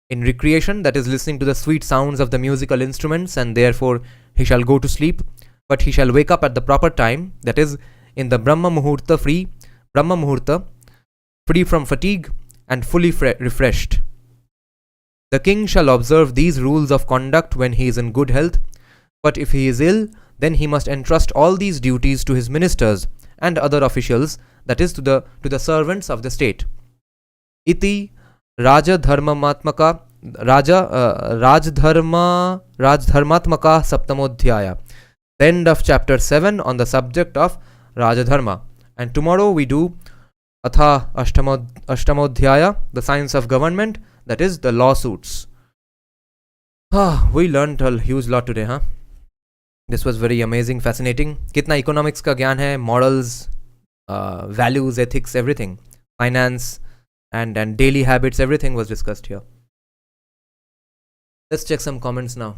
in recreation, that is, listening to the sweet sounds of the musical instruments, and therefore he shall go to sleep, but he shall wake up at the proper time, that is, in the Brahma Muhurta, free from fatigue and fully refreshed. The king shall observe these rules of conduct when he is in good health, but if he is ill, then he must entrust all these duties to his ministers and other officials, that is, to the servants of the state. Iti Rajdharmatmaka Saptamodhyaya. The end of chapter 7 on the subject of Rajadharma. And tomorrow we do Atha Ashtamodhyaya, the science of government, that is the lawsuits. We learned a huge lot today, huh? This was very amazing, fascinating. Kitna economics ka gyan hai, morals, values, ethics, everything. Finance and daily habits, everything was discussed here. Let's check some comments now.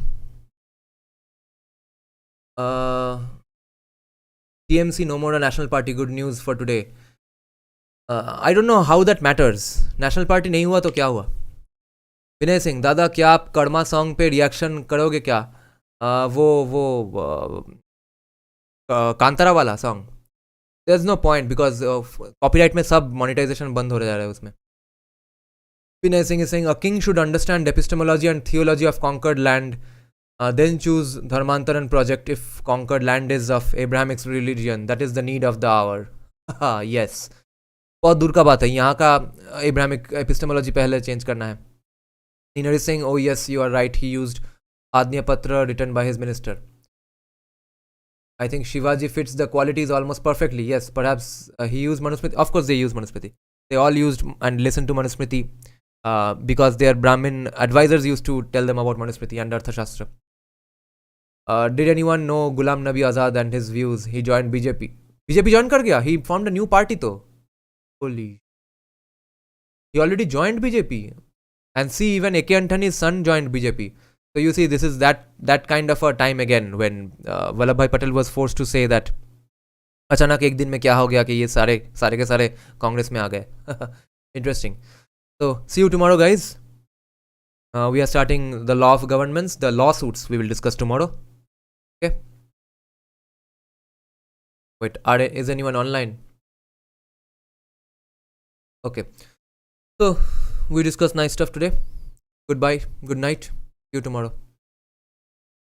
TMC no more a national party, good news for today. I don't know how that matters. National party नहीं हुआ तो क्या हुआ? विनय सिंह, दादा क्या आप Karma song पे reaction करोगे क्या? वो कांतारा वाला song. There's no point because copyright में सब monetization बंद हो जा रहा है उसमें. Vinay Singh is saying a king should understand epistemology and theology of conquered land, then choose Dharmantaran project if conquered land is of Abrahamic religion. That is the need of the hour. Yes. बहुत दूर का बात है, यहाँ का Abrahamic epistemology पहले change करना है. Niner is saying, oh yes, you are right, he used Adnya Patra written by his minister. I think Shivaji fits the qualities almost perfectly. Yes, perhaps he used Manusmriti. Of course they used Manusmriti. They all used and listened to Manusmriti because their Brahmin advisors used to tell them about Manusmriti and Arthashastra. Did anyone know Ghulam Nabi Azad and his views? He joined BJP. BJP joined kar gaya? He formed a new party though. Holy. He already joined BJP. And see, even A.K. Antony's son joined BJP. So you see, this is that kind of a time again when Vallabhbhai Patel was forced to say that अचानक एक दिन में क्या हो गया कि ये सारे के सारे कांग्रेस में आ गए. Interesting. So see you tomorrow, guys. We are starting the law of governments, the lawsuits we will discuss tomorrow. Okay. Wait, is anyone online? Okay. So we discussed nice stuff today. Goodbye. Good night. See you tomorrow.